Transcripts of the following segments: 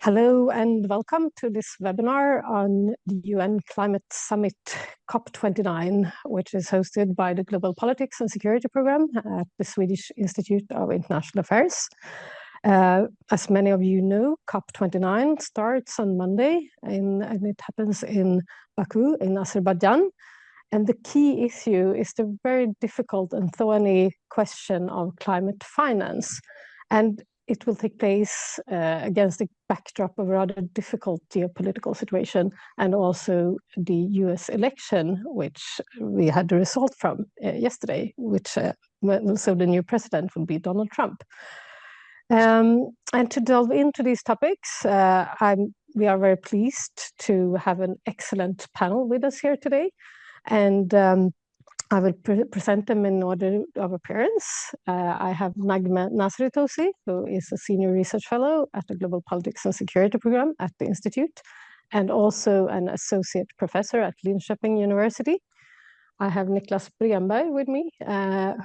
Hello and welcome to this webinar on the UN Climate Summit COP29, which is hosted by the Global Politics and Security Program at the Swedish Institute of International Affairs. As many of you know, COP29 starts on Monday and it happens in Baku in Azerbaijan. And the key issue is the very difficult and thorny question of climate finance. And it will take place against the backdrop of a rather difficult geopolitical situation and also the US election, which we had the result from yesterday, which so the new president will be Donald Trump. And to delve into these topics, we are very pleased to have an excellent panel with us here today. And I will present them in order of appearance. I have Naghmeh Nasri-Tosi, who is a senior research fellow at the Global Politics and Security Program at the Institute, and also an associate professor at Linköping University. I have Niklas Bremberg with me,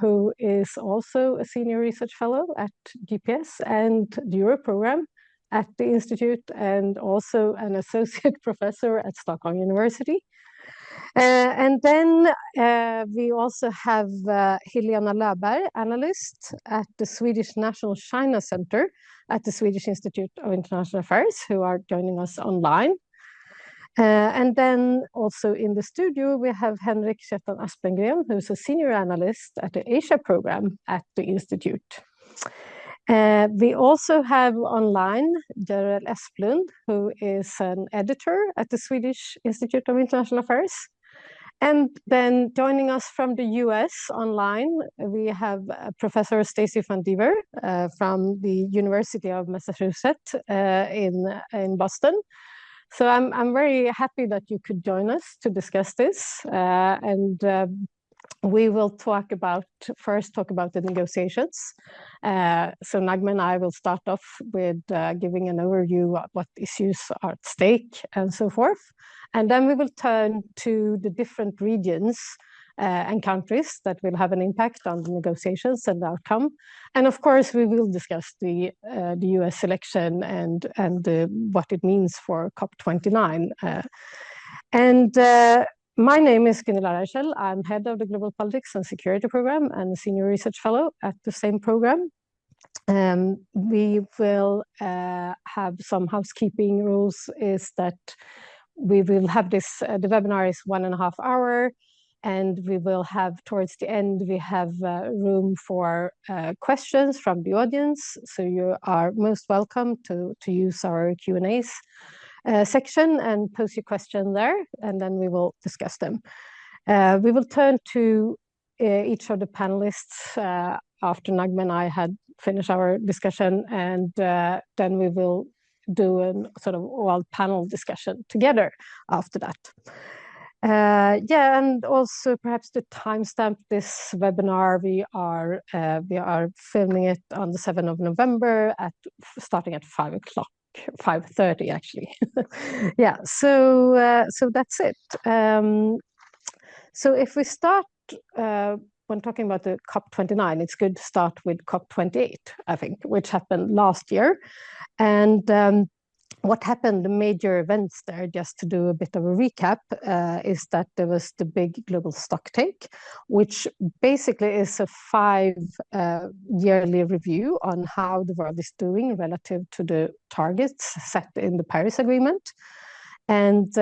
who is also a senior research fellow at GPS and the Euro program at the Institute, and also an associate professor at Stockholm University. And then we also have Helena Löfberg, analyst at the Swedish National China Center at the Swedish Institute of International Affairs, who are joining us online. And then also in the studio, we have Henrik Kjetan Aspengren, who's a senior analyst at the Asia program at the Institute. We also have online Gerald Esplund, who is an editor at the Swedish Institute of International Affairs. And then joining us from the US online, we have Professor Stacy van Dever from the University of Massachusetts in Boston. So I'm very happy that you could join us to discuss this. We will first talk about the negotiations. So Naghmeh and I will start off with giving an overview of what issues are at stake and so forth. And then we will turn to the different regions and countries that will have an impact on the negotiations and the outcome. And of course, we will discuss the US election and what it means for COP29. My name is Gunilla Reichel. I'm head of the Global Politics and Security Program and a senior research fellow at the same program. We will have some housekeeping rules, is that we will have this, the webinar is 1.5 hours, and we will have, towards the end, we have room for questions from the audience. So you are most welcome to use our Q&As section and post your question there, and then we will discuss them. We will turn to each of the panelists after Naghmeh and I had finished our discussion, and then we will do a sort of all panel discussion together after that. And also perhaps to timestamp this webinar, we are filming it on the 7th of November starting at 5 o'clock. 5:30 actually. Yeah, so that's it. So if we start when talking about the COP29, it's good to start with COP28, I think, which happened last year. And what happened, the major events there, just to do a bit of a recap, is that there was the big global stocktake, which basically is a 5-yearly review on how the world is doing relative to the targets set in the Paris Agreement. And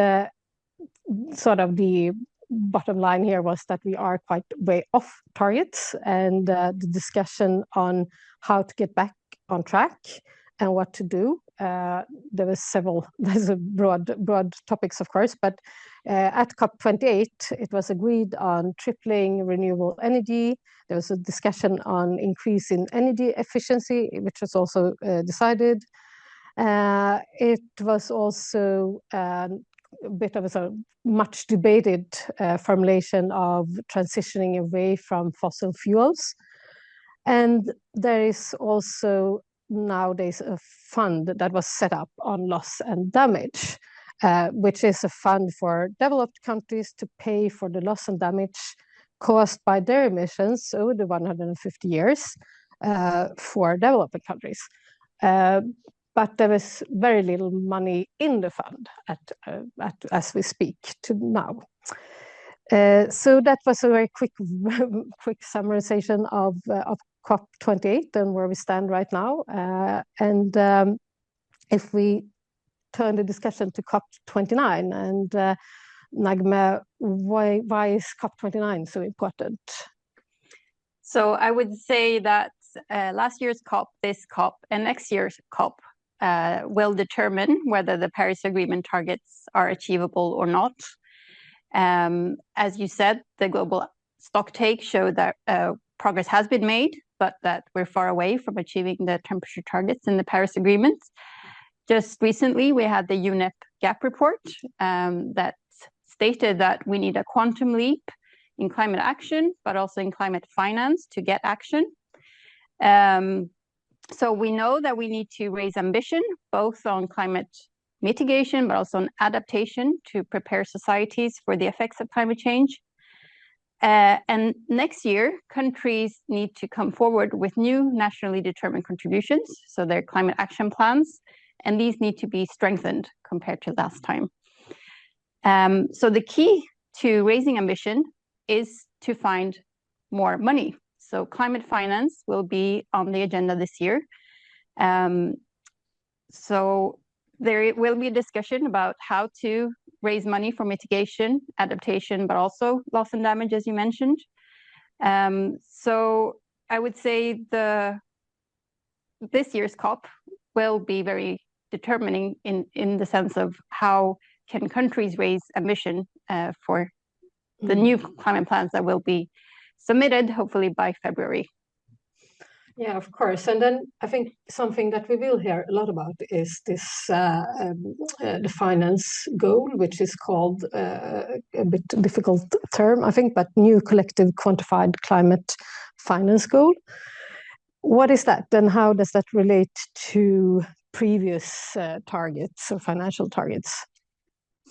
sort of the bottom line here was that we are quite way off targets, and the discussion on how to get back on track and what to do. There's a broad topics, of course, but at COP28, it was agreed on tripling renewable energy. There was a discussion on increase in energy efficiency, which was also decided. It was also a bit of a much debated formulation of transitioning away from fossil fuels. And there is also nowadays a fund that was set up on loss and damage, which is a fund for developed countries to pay for the loss and damage caused by their emissions over the 150 years for developing countries. but there is very little money in the fund as we speak to now. So that was a very quick summarization of COP28 and where we stand right now. If we turn the discussion to COP29, and Nagme, why is COP29 so important? So I would say that last year's COP, this COP, and next year's COP will determine whether the Paris Agreement targets are achievable or not. As you said, the global stocktake showed that progress has been made, but that we're far away from achieving the temperature targets in the Paris Agreement. Just recently, we had the UNEP gap report that stated that we need a quantum leap in climate action, but also in climate finance to get action. So we know that we need to raise ambition, both on climate mitigation, but also on adaptation to prepare societies for the effects of climate change. And next year, countries need to come forward with new nationally determined contributions, so their climate action plans, and these need to be strengthened compared to last time. So the key to raising ambition is to find more money. So climate finance will be on the agenda this year. So there will be a discussion about how to raise money for mitigation, adaptation, but also loss and damage, as you mentioned. So I would say this year's COP will be very determining in the sense of how can countries raise ambition for the new climate plans that will be submitted, hopefully by February. Yeah, of course. And then I think something that we will hear a lot about is this the finance goal, which is called a bit difficult term, I think, but new collective quantified climate finance goal. What is that, and how does that relate to previous targets or financial targets?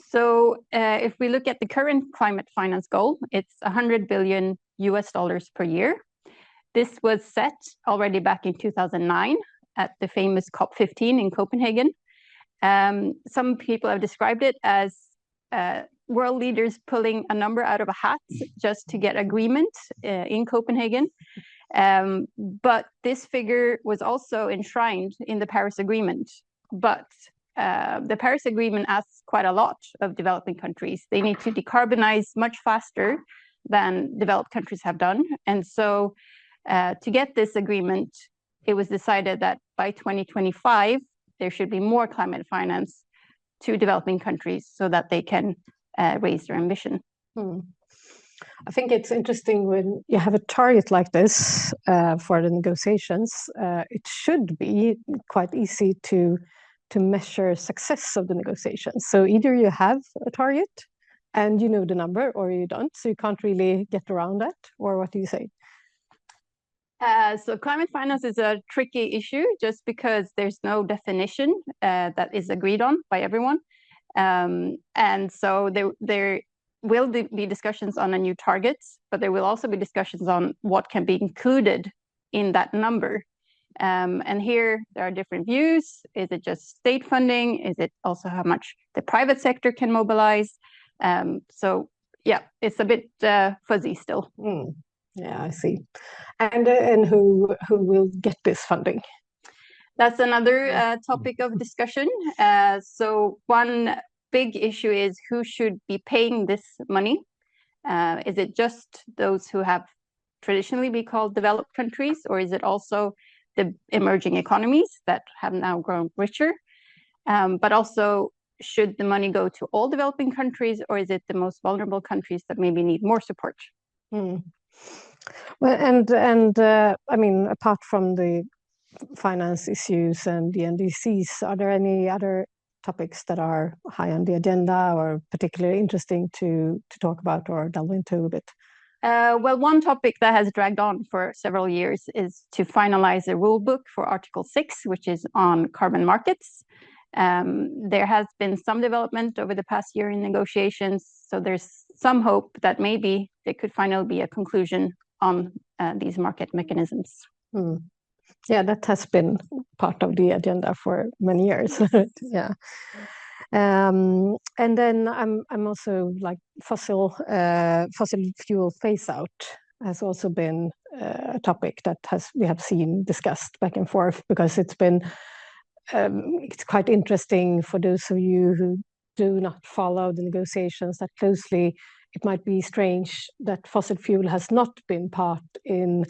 So if we look at the current climate finance goal, it's $100 billion per year. This was set already back in 2009 at the famous COP15 in Copenhagen. Some people have described it as world leaders pulling a number out of a hat just to get agreement in Copenhagen. But this figure was also enshrined in the Paris Agreement. But the Paris Agreement asks quite a lot of developing countries. They need to decarbonize much faster than developed countries have done. And so to get this agreement, it was decided that by 2025, there should be more climate finance to developing countries so that they can raise their ambition. I think it's interesting when you have a target like this for the negotiations, it should be quite easy to measure success of the negotiations. So either you have a target and you know the number, or you don't, so you can't really get around that, or what do you say? So climate finance is a tricky issue just because there's no definition that is agreed on by everyone. And so there will be discussions on a new targets, but there will also be discussions on what can be included in that number. And here there are different views. Is it just state funding? Is it also how much the private sector can mobilize? So yeah, it's a bit fuzzy still. Yeah, I see. And who will get this funding? That's another topic of discussion. So one big issue is who should be paying this money. Is it just those who have traditionally been called developed countries, or is it also the emerging economies that have now grown richer? But also, should the money go to all developing countries, or is it the most vulnerable countries that maybe need more support? Well, and I mean, apart from the finance issues and the NDCs, are there any other topics that are high on the agenda or particularly interesting to talk about or delve into a bit? Well, one topic that has dragged on for several years is to finalize a rule book for Article 6, which is on carbon markets. There has been some development over the past year in negotiations, so there's some hope that maybe there could finally be a conclusion on these market mechanisms. Yeah, that has been part of the agenda for many years. Yeah. And then I'm also like fossil fuel phase out has also been a topic that we have seen discussed back and forth, because it's quite interesting for those of you who do not follow the negotiations that closely. It might be strange that fossil fuel has not been part in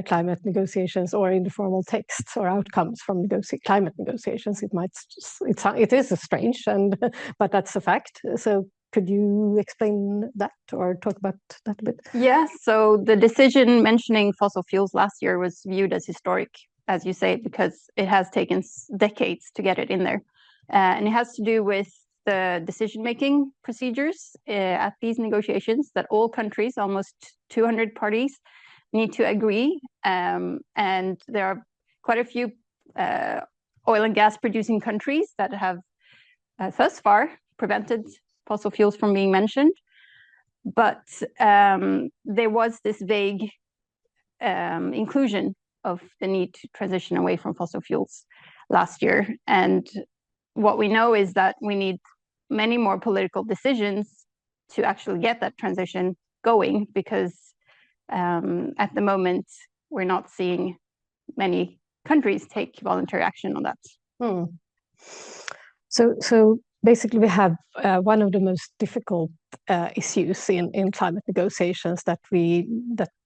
climate negotiations or in the formal texts or outcomes from climate negotiations. It is strange, but that's a fact. So could you explain that or talk about that a bit? Yeah, so the decision mentioning fossil fuels last year was viewed as historic, as you say, because it has taken decades to get it in there. And it has to do with the decision-making procedures at these negotiations that all countries, almost 200 parties, need to agree. And there are quite a few oil and gas producing countries that have thus far prevented fossil fuels from being mentioned. But there was this vague inclusion of the need to transition away from fossil fuels last year. And what we know is that we need many more political decisions to actually get that transition going, because at the moment, we're not seeing many countries take voluntary action on that. So basically, we have one of the most difficult issues in climate negotiations that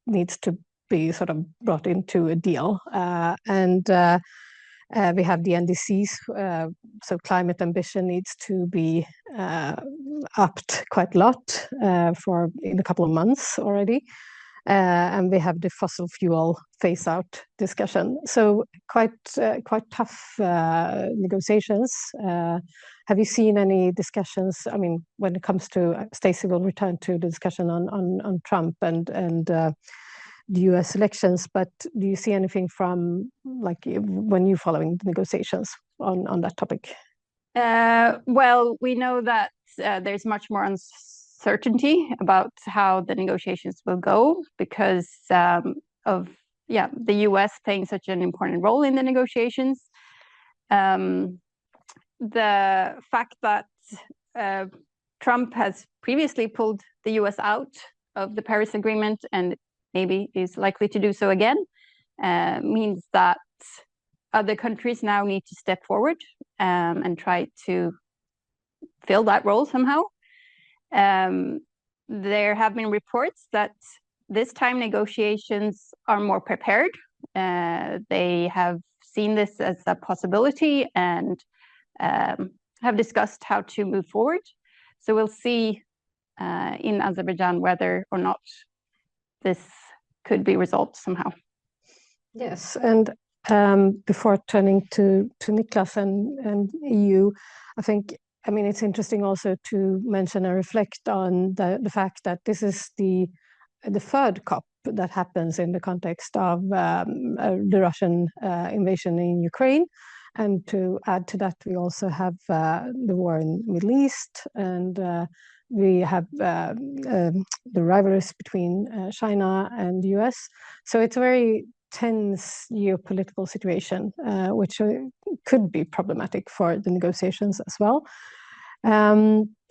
needs to be sort of brought into a deal, and we have the NDCs. So climate ambition needs to be upped quite a lot in a couple of months already. And we have the fossil fuel phase out discussion. So quite tough negotiations. Have you seen any discussions? I mean, when it comes to Stacey will return to the discussion on Trump and the US elections, but do you see anything from like when you're following the negotiations on that topic? Well, we know that there's much more uncertainty about how the negotiations will go because of the US playing such an important role in the negotiations. The fact that Trump has previously pulled the US out of the Paris Agreement and maybe is likely to do so again means that other countries now need to step forward and try to fill that role somehow. There have been reports that this time negotiations are more prepared. They have seen this as a possibility and have discussed how to move forward. So we'll see in Azerbaijan whether or not this could be resolved somehow. Yes, and before turning to Niklas and EU, I mean, it's interesting also to mention and reflect on the fact that this is the third COP that happens in the context of the Russian invasion in Ukraine. And to add to that, we also have the war in the Middle East, and we have the rivalries between China and the US. So it's a very tense geopolitical situation, which could be problematic for the negotiations as well.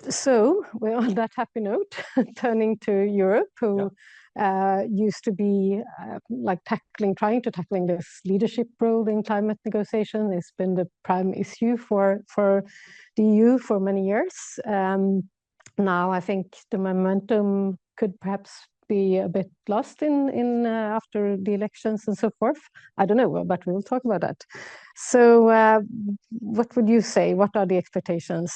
So we're on that happy note, turning to Europe, who used to be trying to tackling this leadership role in climate negotiation. It's been the prime issue for the EU for many years. Now I think the momentum could perhaps be a bit lost in after the elections and so forth. I don't know, but we'll talk about that. So what would you say? What are the expectations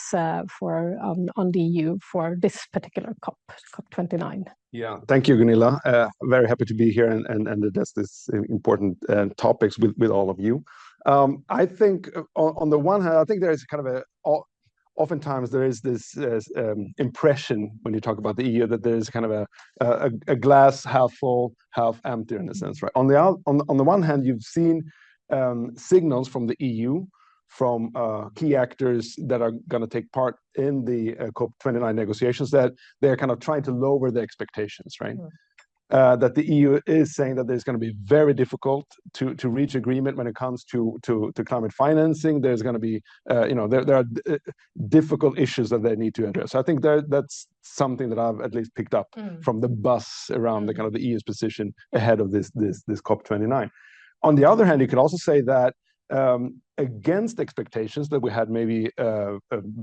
for on the EU for this particular COP29? Yeah, thank you, Gunilla. Very happy to be here and address this important topics with all of you. I think on the one hand, I think there is kind of oftentimes there is this impression when you talk about the EU that there is kind of a glass half full, half empty in a sense, right? On the one hand, you've seen signals from the EU, from key actors that are going to take part in the COP29 negotiations, that they're kind of trying to lower the expectations, right? that the EU is saying that there's going to be very difficult to reach agreement when it comes to climate financing. There's going to be, there are difficult issues that they need to address. So I think that's something that I've at least picked up from the buzz around the kind of the EU's position ahead of this COP29. On the other hand, you could also say that against expectations that we had maybe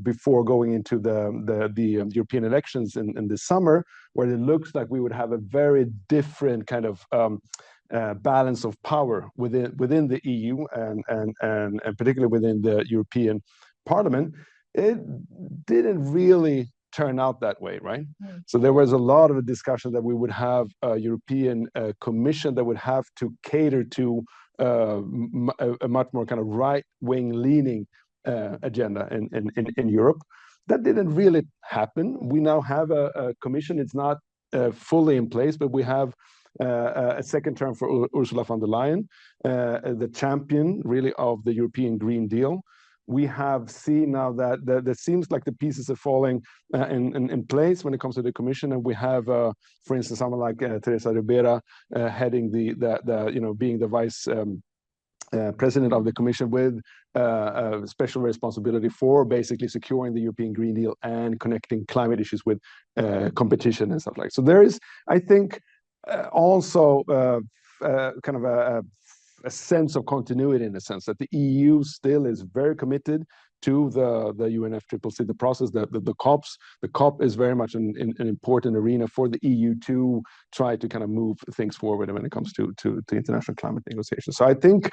before going into the European elections in this summer, where it looks like we would have a very different kind of balance of power within the EU and particularly within the European Parliament, it didn't really turn out that way, right? So there was a lot of a discussion that we would have a European Commission that would have to cater to a much more kind of right-wing leaning agenda in Europe. That didn't really happen. We now have a commission. It's not fully in place, but we have a second term for Ursula von der Leyen, the champion really of the European Green Deal. We have seen now that it seems like the pieces are falling in place when it comes to the Commission, and we have, for instance, someone like Teresa Ribera heading being the vice president of the Commission with a special responsibility for basically securing the European Green Deal and connecting climate issues with competition and stuff like that. So there is, I think, also kind of a sense of continuity, in the sense that the EU still is very committed to the UNFCCC, the process, the COPs. The COP is very much an important arena for the EU to try to kind of move things forward when it comes to international climate negotiations. So I think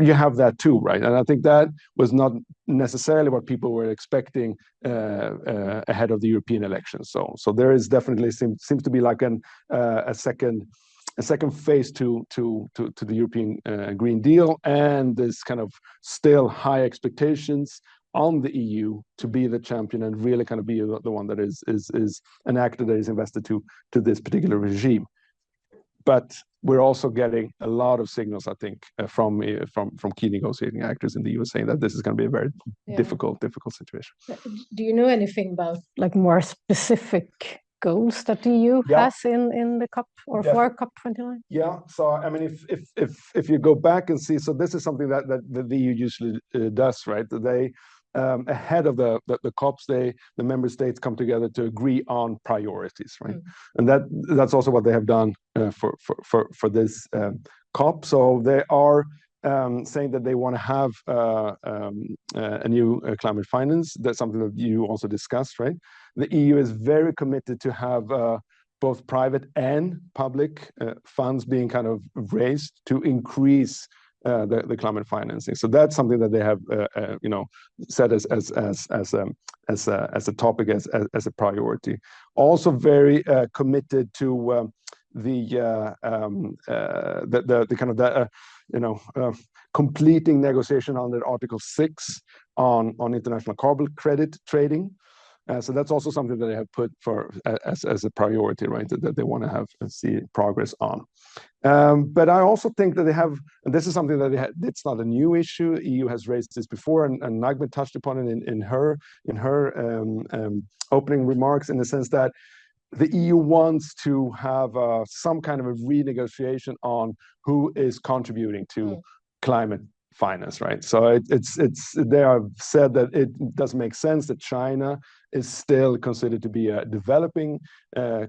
you have that too, right? And I think that was not necessarily what people were expecting ahead of the European elections. So there is definitely seems to be like a second phase to the European Green Deal, and this kind of still high expectations on the EU to be the champion and really kind of be the one that is an actor that is invested to this particular regime. But we're also getting a lot of signals, I think, from key negotiating actors in the EU saying that this is going to be a very difficult situation. Do you know anything about like more specific goals that the EU has in the COP or for COP29? Yeah, so I mean, if you go back and see, so this is something that the EU usually does, right? They ahead of the COPs, the member states come together to agree on priorities, right? And that's also what they have done for this COP. So they are saying that they want to have a new climate finance. That's something that you also discussed, right? The EU is very committed to have both private and public funds being kind of raised to increase the climate financing. So that's something that they have, set as a topic, as a priority. Also very committed to the kind of completing negotiation under Article 6 on international carbon credit trading. So that's also something that they have put as a priority, right? That they want to have and see progress on. But I also think that they have, and this is something that it's not a new issue. EU has raised this before, and Nagme touched upon it in her opening remarks, in the sense that the EU wants to have some kind of a renegotiation on who is contributing to climate finance, right? So they have said that it doesn't make sense that China is still considered to be a developing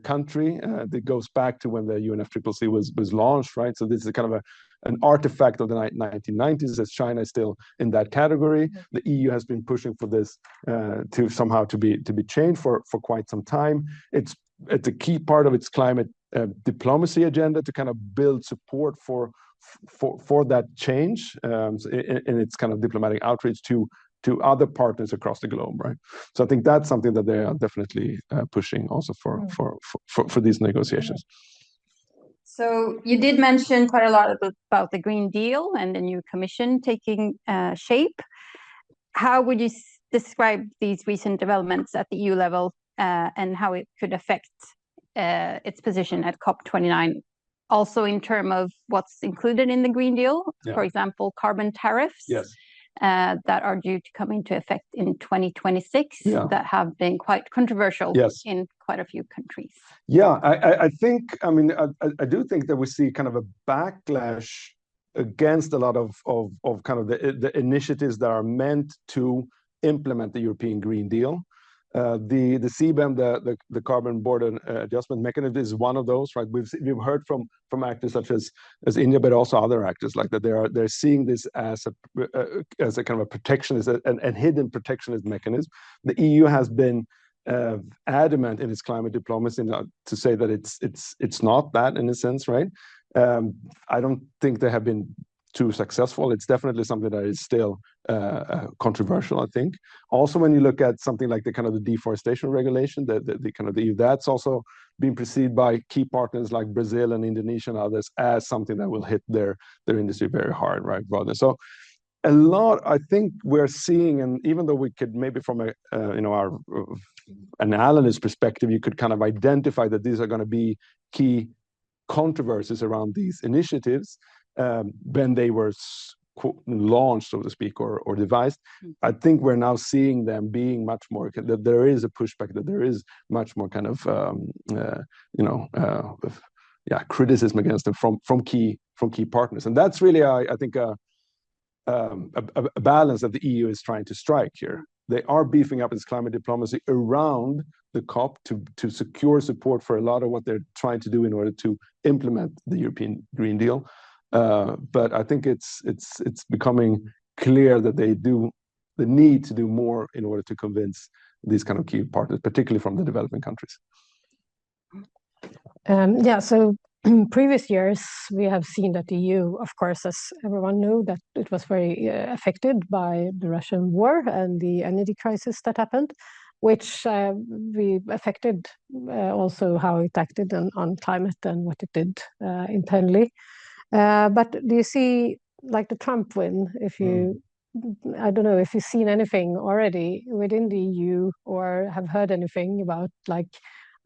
country. That goes back to when the UNFCCC was launched, right? So this is kind of an artifact of the 1990s, as China is still in that category. The EU has been pushing for this to somehow to be changed for quite some time. It's a key part of its climate diplomacy agenda to kind of build support for that change in its kind of diplomatic outreach to other partners across the globe, right? So I think that's something that they are definitely pushing also for these negotiations. So you did mention quite a lot about the Green Deal and the new Commission taking shape. How would you describe these recent developments at the EU level and how it could affect its position at COP29? Also in terms of what's included in the Green Deal, for example, carbon tariffs. Yes. that are due to come into effect in 2026 that have been quite controversial in quite a few countries. Yeah, I think, I mean, I do think that we see kind of a backlash against a lot of kind of the initiatives that are meant to implement the European Green Deal. The CBAM, the Carbon Border Adjustment Mechanism, is one of those, right? We've heard from actors such as India, but also other actors like that. They're seeing this as a kind of a protectionist and hidden protectionist mechanism. The EU has been adamant in its climate diplomacy to say that it's not that, in a sense, right? I don't think they have been too successful. It's definitely something that is still controversial, I think. Also, when you look at something like the kind of the deforestation regulation, the kind of the EU, that's also been perceived by key partners like Brazil and Indonesia and others as something that will hit their industry very hard, right? Rather, so a lot, I think we're seeing, and even though we could maybe from a our an analyst perspective, you could kind of identify that these are going to be key controversies around these initiatives when they were launched, so to speak, or devised. I think we're now seeing them being much more, that there is a pushback, that there is much more kind of criticism against them from key partners, and that's really I think a balance that the EU is trying to strike here. They are beefing up its climate diplomacy around the COP to secure support for a lot of what they're trying to do in order to implement the European Green Deal. But I think it's becoming clear that they need to do more in order to convince these kind of key partners, particularly from the developing countries. So in previous years, we have seen that the EU, of course, as everyone knew, that it was very affected by the Russian war and the energy crisis that happened, which we affected also how it acted on climate and what it did internally. But do you see, like the Trump win, I don't know if you've seen anything already within the EU or have heard anything about like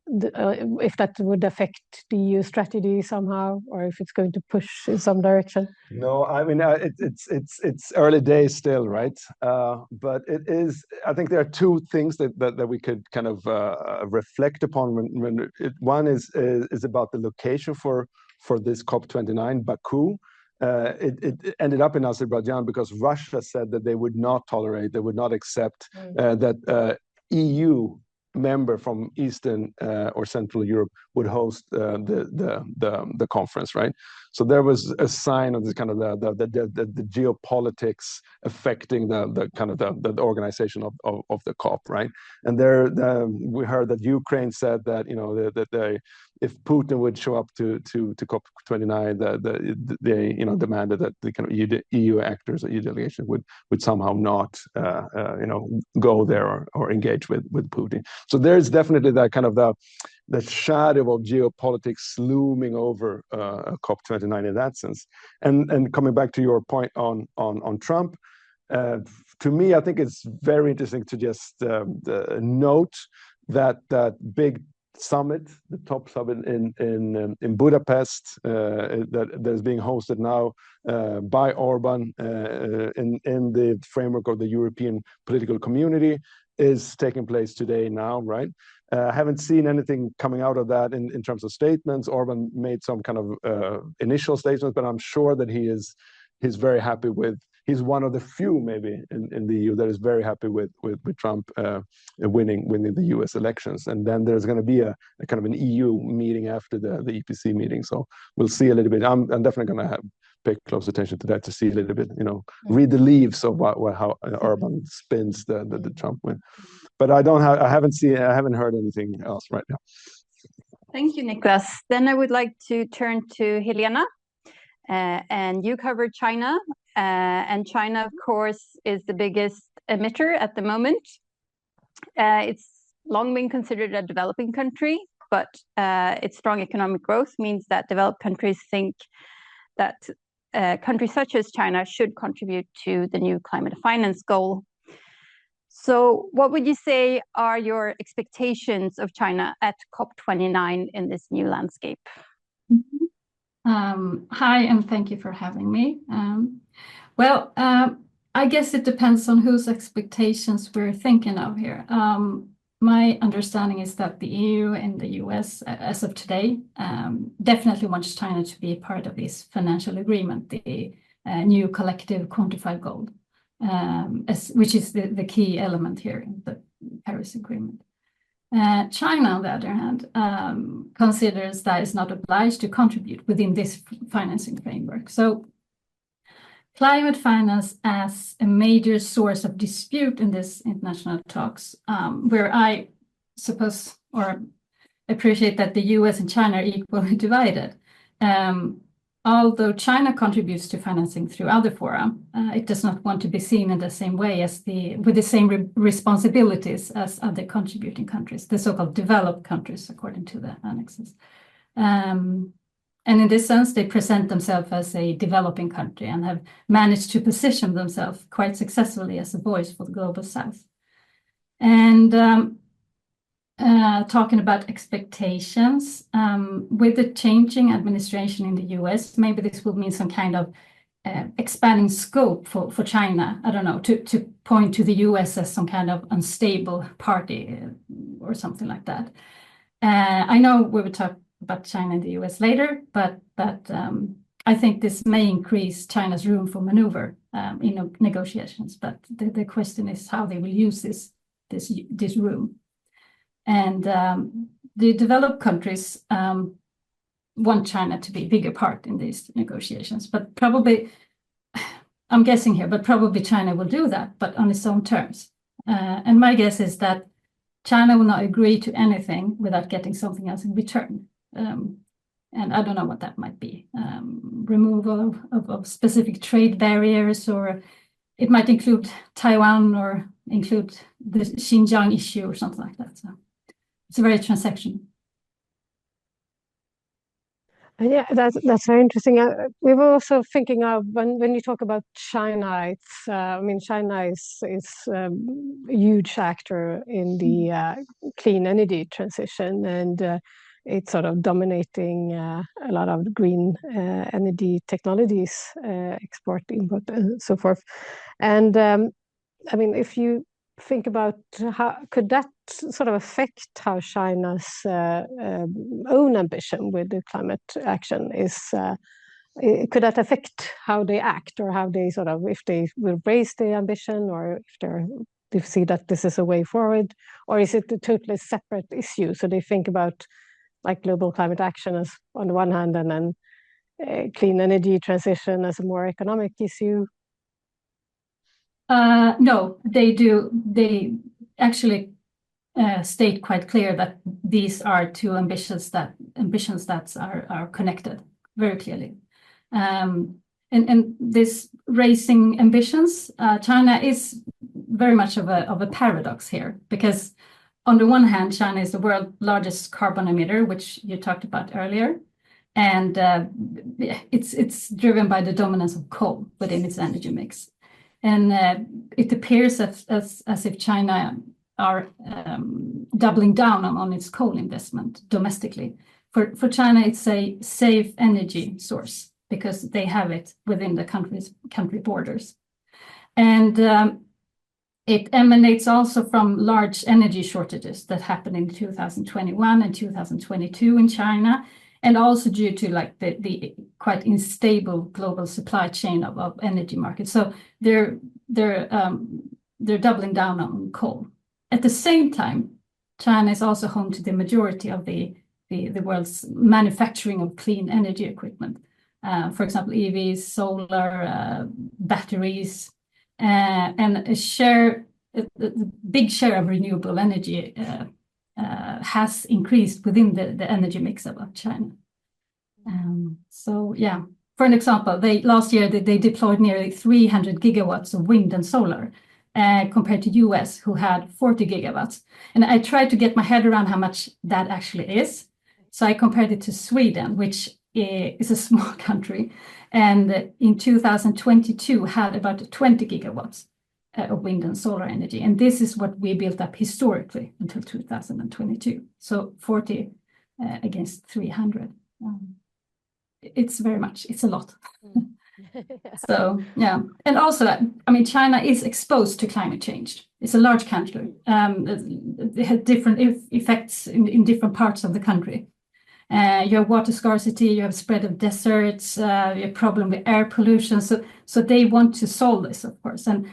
if that would affect the EU strategy somehow, or if it's going to push in some direction? No, I mean it's early days still, right? But it is. I think there are two things that we could kind of reflect upon. One is about the location for this COP29, Baku. It ended up in Azerbaijan because Russia said that they would not tolerate, they would not accept that EU member from Eastern or Central Europe would host the conference, right? So there was a sign of the kind of the geopolitics affecting the kind of the organization of the COP, right? And there we heard that Ukraine said that that if Putin would show up to COP29, they demanded that the kind of EU actors or EU delegation would somehow not go there or engage with Putin. So there's definitely that kind of the shadow of geopolitics looming over COP29 in that sense. And coming back to your point on Trump, to me, I think it's very interesting to just note that big summit, the top summit in Budapest, that is being hosted now by Orban in the framework of the European political community, is taking place today now, right? I haven't seen anything coming out of that in terms of statements. Orban made some kind of initial statements, but I'm sure that he's very happy with. He's one of the few, maybe, in the EU that is very happy with Trump winning the US elections. And then there's going to be a kind of an EU meeting after the EPC meeting. So we'll see a little bit. I'm definitely going to pay close attention to that to see a little bit, read the leaves of how Orban spins the Trump win. But I haven't heard anything else right now. Thank you, Niklas. Then I would like to turn to Helena. And you covered China. And China, of course, is the biggest emitter at the moment. It's long been considered a developing country, but its strong economic growth means that developed countries think that countries such as China should contribute to the new climate finance goal. So what would you say are your expectations of China at COP29 in this new landscape? Hi, and thank you for having me. I guess it depends on whose expectations we're thinking of here. My understanding is that the EU and the US, as of today, definitely wants China to be part of this financial agreement, the new collective quantified goal, which is the key element here in the Paris Agreement. China, on the other hand, considers that it's not obliged to contribute within this financing framework. So climate finance as a major source of dispute in this international talks, where I suppose or appreciate that the US and China are equally divided. Although China contributes to financing through other fora, it does not want to be seen in the same way as with the same responsibilities as other contributing countries, the so-called developed countries, according to the annexes. And in this sense, they present themselves as a developing country and have managed to position themselves quite successfully as a voice for the global South. And talking about expectations, with the changing administration in the US, maybe this will mean some kind of expanding scope for China, I don't know, to point to the US as some kind of unstable party or something like that. I know we will talk about China and the US later, but I think this may increase China's room for maneuver in negotiations. But the question is how they will use this room. And the developed countries want China to be a bigger part in these negotiations, but probably, I'm guessing here, but probably China will do that, but on its own terms. And my guess is that China will not agree to anything without getting something else in return. And I don't know what that might be. Removal of specific trade barriers, or it might include Taiwan or include the Xinjiang issue or something like that. So it's a very transactional. Yeah, that's very interesting. We were also thinking of when you talk about China, it's I mean China is a huge actor in the clean energy transition, and it's sort of dominating a lot of green energy technologies, export, import, and so forth. And I mean, if you think about how could that sort of affect how China's own ambition with the climate action is, could that affect how they act, or how they sort of, if they will raise the ambition, or if they see that this is a way forward, or is it a totally separate issue? So they think about like global climate action as on the one hand, and then clean energy transition as a more economic issue. No, they do. They actually state quite clear that these are two ambitions that are connected very clearly. And this raising ambitions, China is very much of a paradox here, because on the one hand, China is the world's largest carbon emitter, which you talked about earlier, and it's driven by the dominance of coal within its energy mix. And it appears as if China are doubling down on its coal investment domestically. For China, it's a safe energy source because they have it within the country borders. And it emanates also from large energy shortages that happened in 2021 and 2022 in China, and also due to like the quite unstable global supply chain of energy markets. So they're doubling down on coal. At the same time, China is also home to the majority of the world's manufacturing of clean energy equipment. For example, EVs, solar, batteries, and a big share of renewable energy has increased within the energy mix of China. So yeah, for an example, last year they deployed nearly 300 gigawatts of wind and solar, compared to US, who had 40 gigawatts. And I tried to get my head around how much that actually is. So I compared it to Sweden, which is a small country, and in 2022 had about 20 gigawatts of wind and solar energy. And this is what we built up historically until 2022. So 40 against 300. It's a lot. So yeah, and also, I mean, China is exposed to climate change. It's a large country. They have different effects in different parts of the country. You have water scarcity, you have spread of deserts, you have problem with air pollution. So they want to solve this, of course. And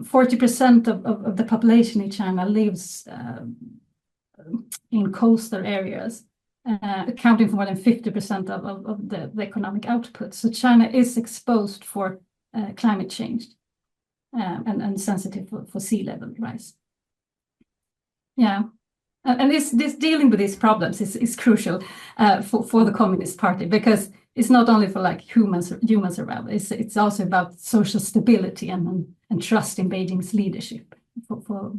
40% of the population in China lives in coastal areas, accounting for more than 50% of the economic output. So China is exposed for climate change and sensitive for sea level rise. Yeah. And this dealing with these problems is crucial for the Communist Party, because it's not only for like humans around. It's also about social stability and trust in Beijing's leadership for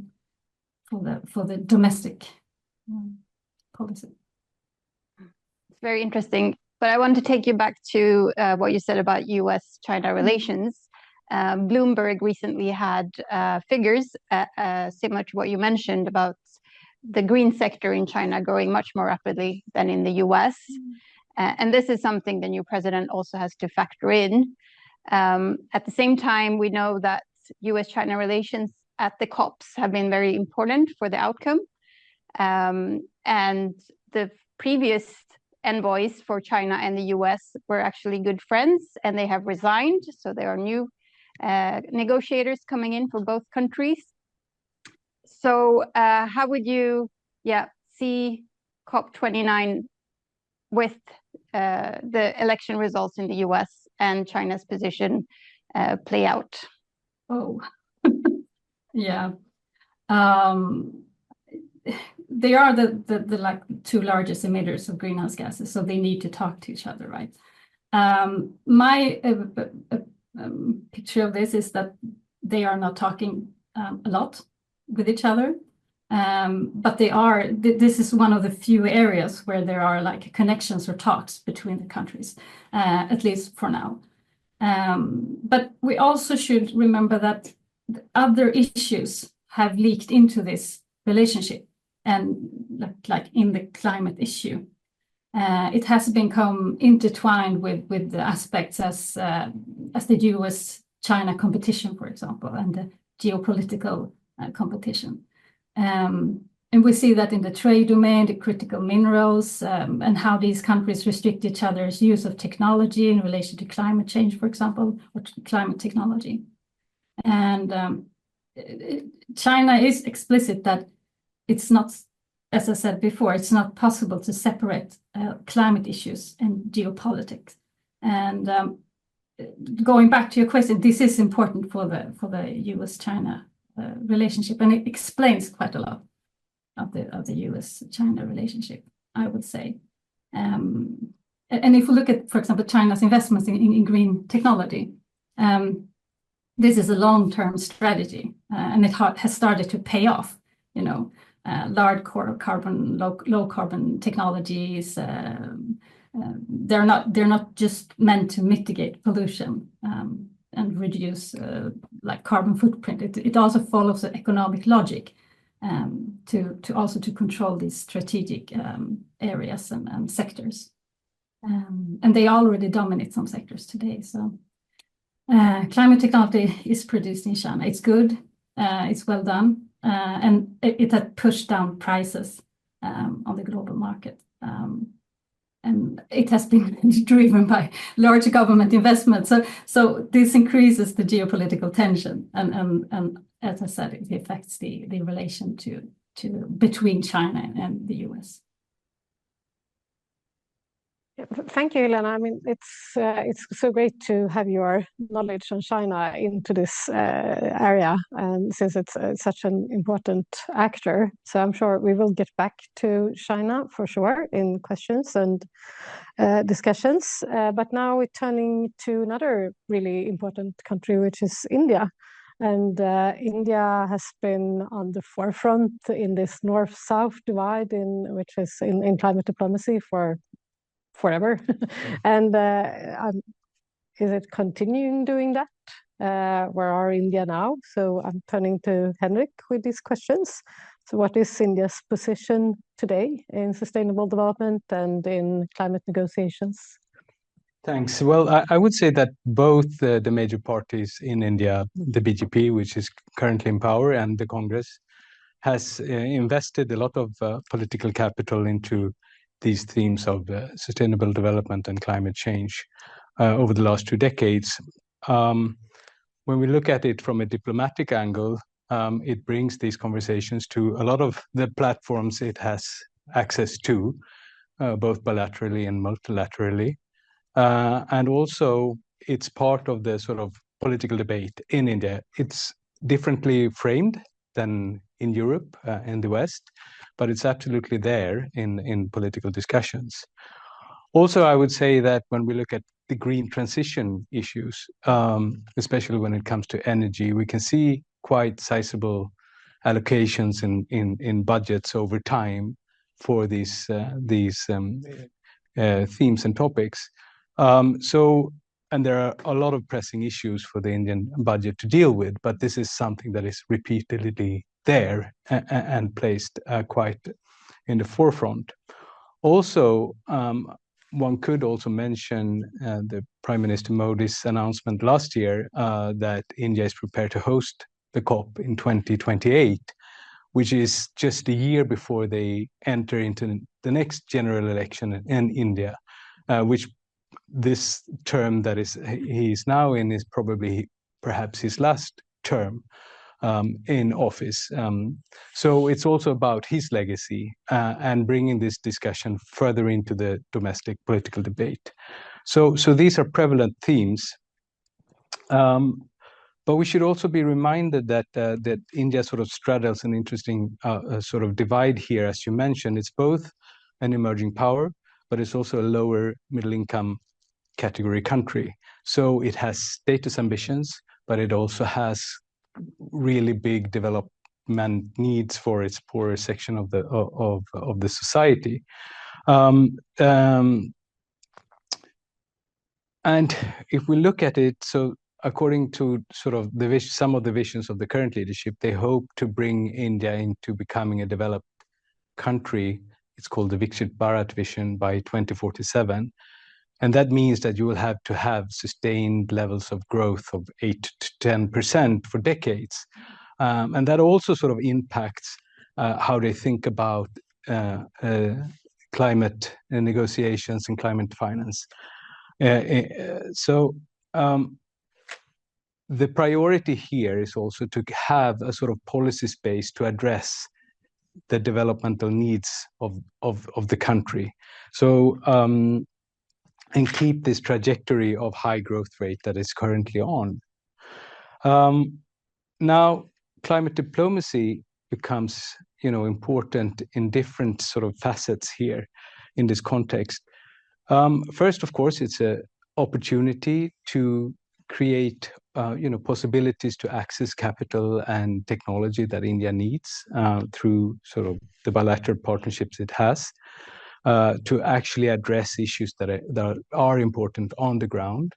the domestic policy. It's very interesting, but I want to take you back to what you said about US-China relations. Bloomberg recently had figures similar to what you mentioned about the green sector in China growing much more rapidly than in the US. And this is something the new president also has to factor in. At the same time, we know that US-China relations at the COPs have been very important for the outcome. And the previous envoys for China and the US were actually good friends, and they have resigned. So there are new negotiators coming in for both countries. So how would you see COP29 with the election results in the US and China's position play out? Oh, yeah. They are the like two largest emitters of greenhouse gases, so they need to talk to each other, right? My picture of this is that they are not talking a lot with each other, but they are. This is one of the few areas where there are like connections or talks between the countries, at least for now. But we also should remember that other issues have leaked into this relationship, and like in the climate issue, it has become intertwined with the aspects as the US-China competition, for example, and the geopolitical competition. And we see that in the trade domain, the critical minerals, and how these countries restrict each other's use of technology in relation to climate change, for example, or climate technology. And China is explicit that it's not, as I said before, it's not possible to separate climate issues and geopolitics. And going back to your question, this is important for the US-China relationship, and it explains quite a lot of the US-China relationship, I would say. And if we look at, for example, China's investments in green technology, this is a long-term strategy, and it has started to pay off. You know, large carbon, low carbon technologies. They're not just meant to mitigate pollution and reduce like carbon footprint. It also follows the economic logic to also control these strategic areas and sectors. And they already dominate some sectors today. So climate technology is produced in China. It's good. It's well done. And it had pushed down prices on the global market. And it has been driven by large government investment. So this increases the geopolitical tension. And as I said, it affects the relation between China and the US. Thank you, Helena. I mean, it's so great to have your knowledge on China into this area, and since it's such an important actor. So I'm sure we will get back to China for sure in questions and discussions. But now we're turning to another really important country, which is India. And India has been on the forefront in this north-south divide, which is in climate diplomacy for forever. And is it continuing doing that? Where are India now? So I'm turning to Henrik with these questions. So what is India's position today in sustainable development and in climate negotiations? Thanks. Well, I would say that both the major parties in India, the BJP, which is currently in power, and the Congress, has invested a lot of political capital into these themes of sustainable development and climate change over the last 2 decades. When we look at it from a diplomatic angle, it brings these conversations to a lot of the platforms it has access to, both bilaterally and multilaterally. And also, it's part of the sort of political debate in India. It's differently framed than in Europe, in the West, but it's absolutely there in political discussions. Also, I would say that when we look at the green transition issues, especially when it comes to energy, we can see quite sizable allocations in budgets over time for these themes and topics. And there are a lot of pressing issues for the Indian budget to deal with, but this is something that is repeatedly there and placed quite in the forefront. Also, one could also mention the Prime Minister Modi's announcement last year that India is prepared to host the COP in 2028, which is just a year before they enter into the next general election in India, which this term that he's now in is probably perhaps his last term in office. So it's also about his legacy and bringing this discussion further into the domestic political debate. So these are prevalent themes. But we should also be reminded that that India sort of straddles an interesting sort of divide here, as you mentioned. It's both an emerging power, but it's also a lower middle income category country. So it has status ambitions, but it also has really big development needs for its poorer section of the society. And if we look at it, so according to sort of some of the visions of the current leadership, they hope to bring India into becoming a developed country. It's called the Viksit Bharat vision by 2047. And that means that you will have to have sustained levels of growth of 8 to 10% for decades. And that also sort of impacts how they think about climate negotiations and climate finance. So the priority here is also to have a sort of policy space to address the developmental needs of the country. So and keep this trajectory of high growth rate that is currently on. Now, climate diplomacy becomes, important in different sort of facets here in this context. First, of course, it's an opportunity to create, possibilities to access capital and technology that India needs through sort of the bilateral partnerships it has. To actually address issues that are important on the ground.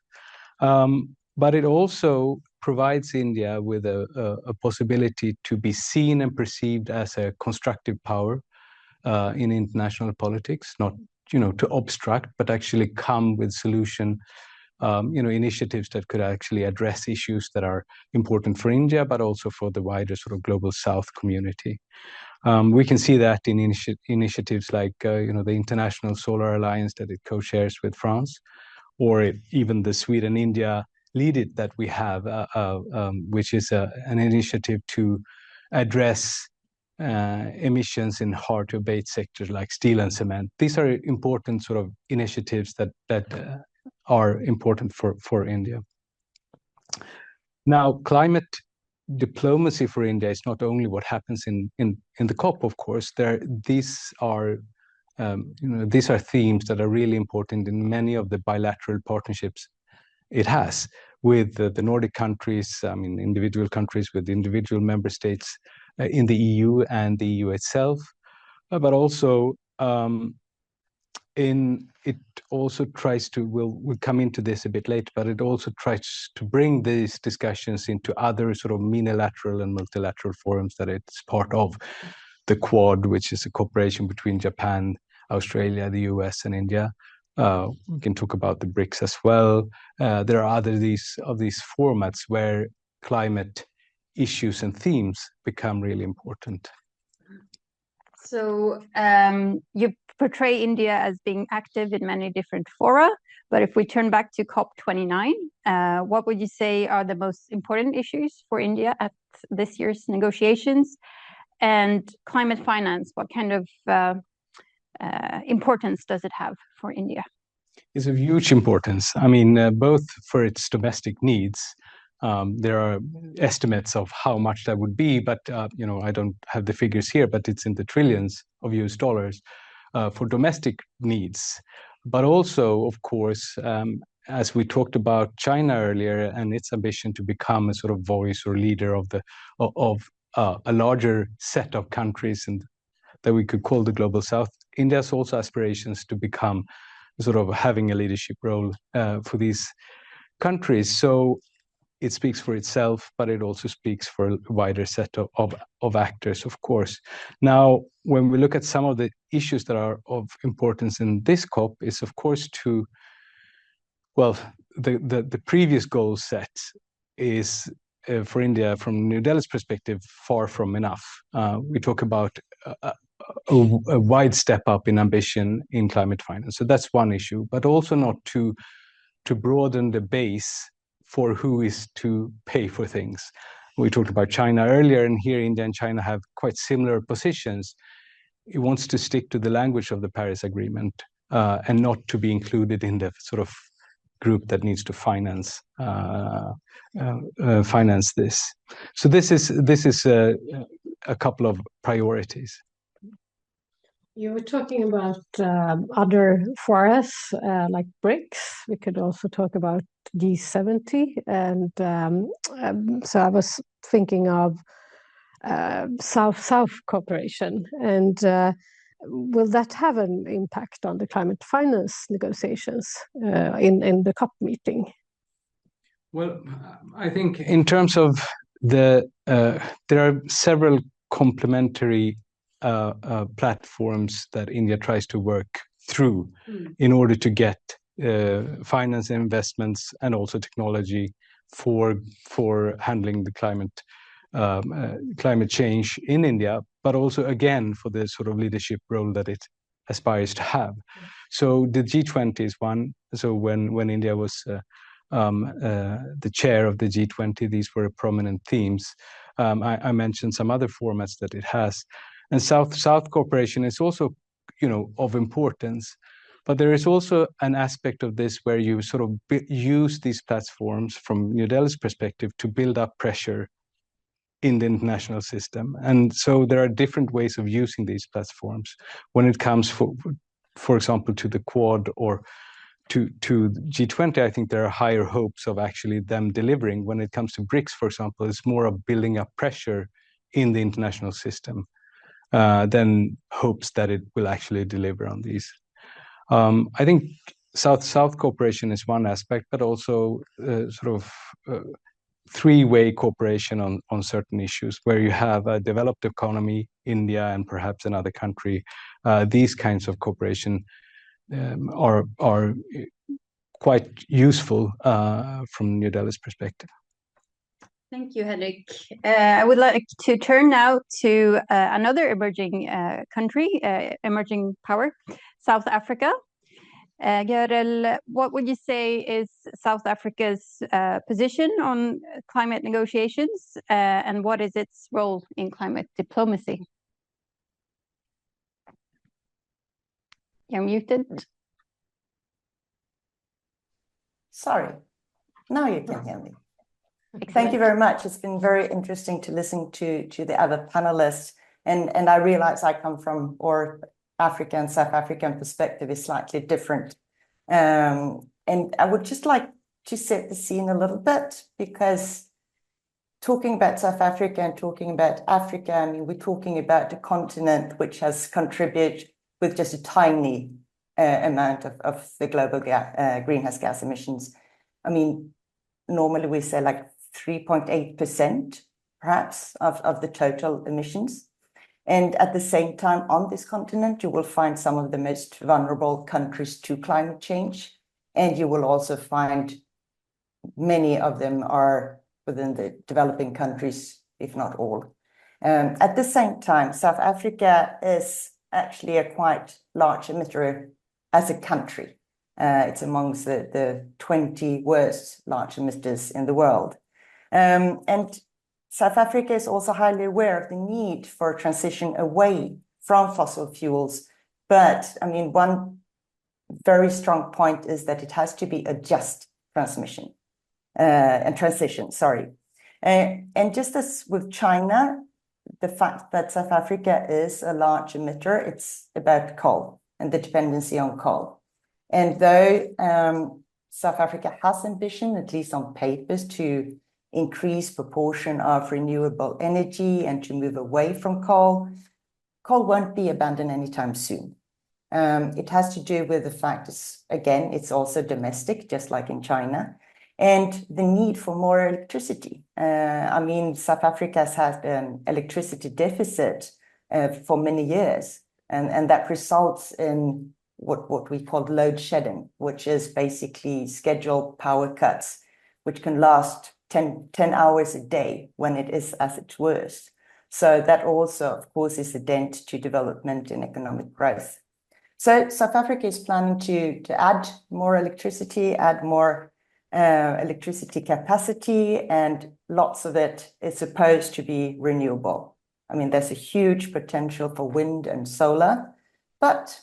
But it also provides India with a possibility to be seen and perceived as a constructive power in international politics, not to obstruct, but actually come with solution initiatives that could actually address issues that are important for India, but also for the wider sort of global South community. We can see that in initiatives like the International Solar Alliance that it co-shares with France, or even the Sweden-India Lead It that we have, which is an initiative to address emissions in hard-to-abate sectors like steel and cement. These are important sort of initiatives that are important for India. Now, climate diplomacy for India is not only what happens in the COP, of course. These are themes that are really important in many of the bilateral partnerships it has with the Nordic countries, individual countries with individual member states in the EU and the EU itself, but also it also tries to, we'll come into this a bit later, but it also tries to bring these discussions into other sort of unilateral and multilateral forums that it's part of. The Quad, which is a cooperation between Japan, Australia, the US, and India. We can talk about the BRICS as well. There are other of these formats where climate issues and themes become really important. So you portray India as being active in many different fora, but if we turn back to COP29, what would you say are the most important issues for India at this year's negotiations? And climate finance, what kind of importance does it have for India? It's of huge importance. I mean, both for its domestic needs. There are estimates of how much that would be, but I don't have the figures here, but it's in the trillions of US dollars for domestic needs. But also, of course, as we talked about China earlier and its ambition to become a sort of voice or leader of a larger set of countries and that we could call the Global South, India has also aspirations to become sort of having a leadership role for these countries. So it speaks for itself, but it also speaks for a wider set of actors, of course. Now, when we look at some of the issues that are of importance in this COP, is of course the previous goal set is for India, from New Delhi's perspective, far from enough. We talk about a wide step up in ambition in climate finance. So that's one issue, but also not to broaden the base for who is to pay for things. We talked about China earlier, and here India and China have quite similar positions. It wants to stick to the language of the Paris Agreement and not to be included in the sort of group that needs to finance this. So this is a couple of priorities. You were talking about other forums like BRICS. We could also talk about G70. And so I was thinking of South-South cooperation. And will that have an impact on the climate finance negotiations in the COP meeting? Well, I think in terms of there are several complementary platforms that India tries to work through in order to get finance investments and also technology for handling the climate change in India, but also again for the sort of leadership role that it aspires to have. So the G20 is one. So when India was the chair of the G20, these were prominent themes. I mentioned some other formats that it has. And South-South cooperation is also, of importance. But there is also an aspect of this where you sort of use these platforms from New Delhi's perspective to build up pressure in the international system. And so there are different ways of using these platforms. When it comes, for example, to the Quad or to G20, I think there are higher hopes of actually them delivering. When it comes to BRICS, for example, it's more of building up pressure in the international system than hopes that it will actually deliver on these. I think South-South cooperation is one aspect, but also sort of three-way cooperation on certain issues where you have a developed economy, India, and perhaps another country. These kinds of cooperation are quite useful from New Delhi's perspective. Thank you, Henrik. I would like to turn now to another emerging country, emerging power, South Africa. Görel, what would you say is South Africa's position on climate negotiations and what is its role in climate diplomacy? You're muted. Sorry, now you can hear me. Thank you very much. It's been very interesting to listen to the other panelists. And I realize I come from, or African and South African perspective is slightly different. And I would just like to set the scene a little bit, because talking about South Africa and talking about Africa, I mean, we're talking about a continent which has contributed with just a tiny amount of the global greenhouse gas emissions. I mean, normally we say like 3.8% perhaps of the total emissions. And at the same time, on this continent, you will find some of the most vulnerable countries to climate change. And you will also find many of them are within the developing countries, if not all. At the same time, South Africa is actually a quite large emitter as a country. It's amongst the 20 worst large emitters in the world. And South Africa is also highly aware of the need for transition away from fossil fuels. But I mean, one very strong point is that it has to be a just transition, sorry. And just as with China, the fact that South Africa is a large emitter, it's about coal and the dependency on coal. And though South Africa has ambition, at least on papers, to increase proportion of renewable energy and to move away from coal, coal won't be abandoned anytime soon. It has to do with the fact, it's also domestic, just like in China, and the need for more electricity. I mean, South Africa has had an electricity deficit for many years, and that results in what we call load shedding, which is basically scheduled power cuts, which can last 10 hours a day when it is at its worst. So that also, of course, is a dent to development and economic growth. So South Africa is planning to add more electricity, add more electricity capacity, and lots of it is supposed to be renewable. I mean, there's a huge potential for wind and solar, but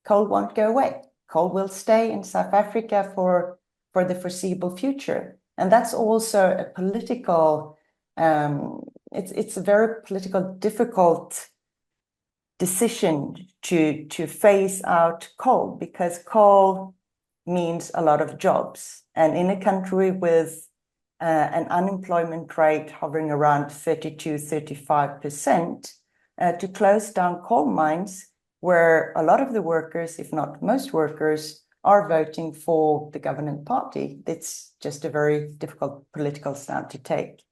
coal won't go away. Coal will stay in South Africa for the foreseeable future. And that's also a political, it's a very political difficult decision to phase out coal, because coal means a lot of jobs. And in a country with an unemployment rate hovering around 32-35%, to close down coal mines where a lot of the workers, if not most workers, are voting for the governing party, it's just a very difficult political stand to take.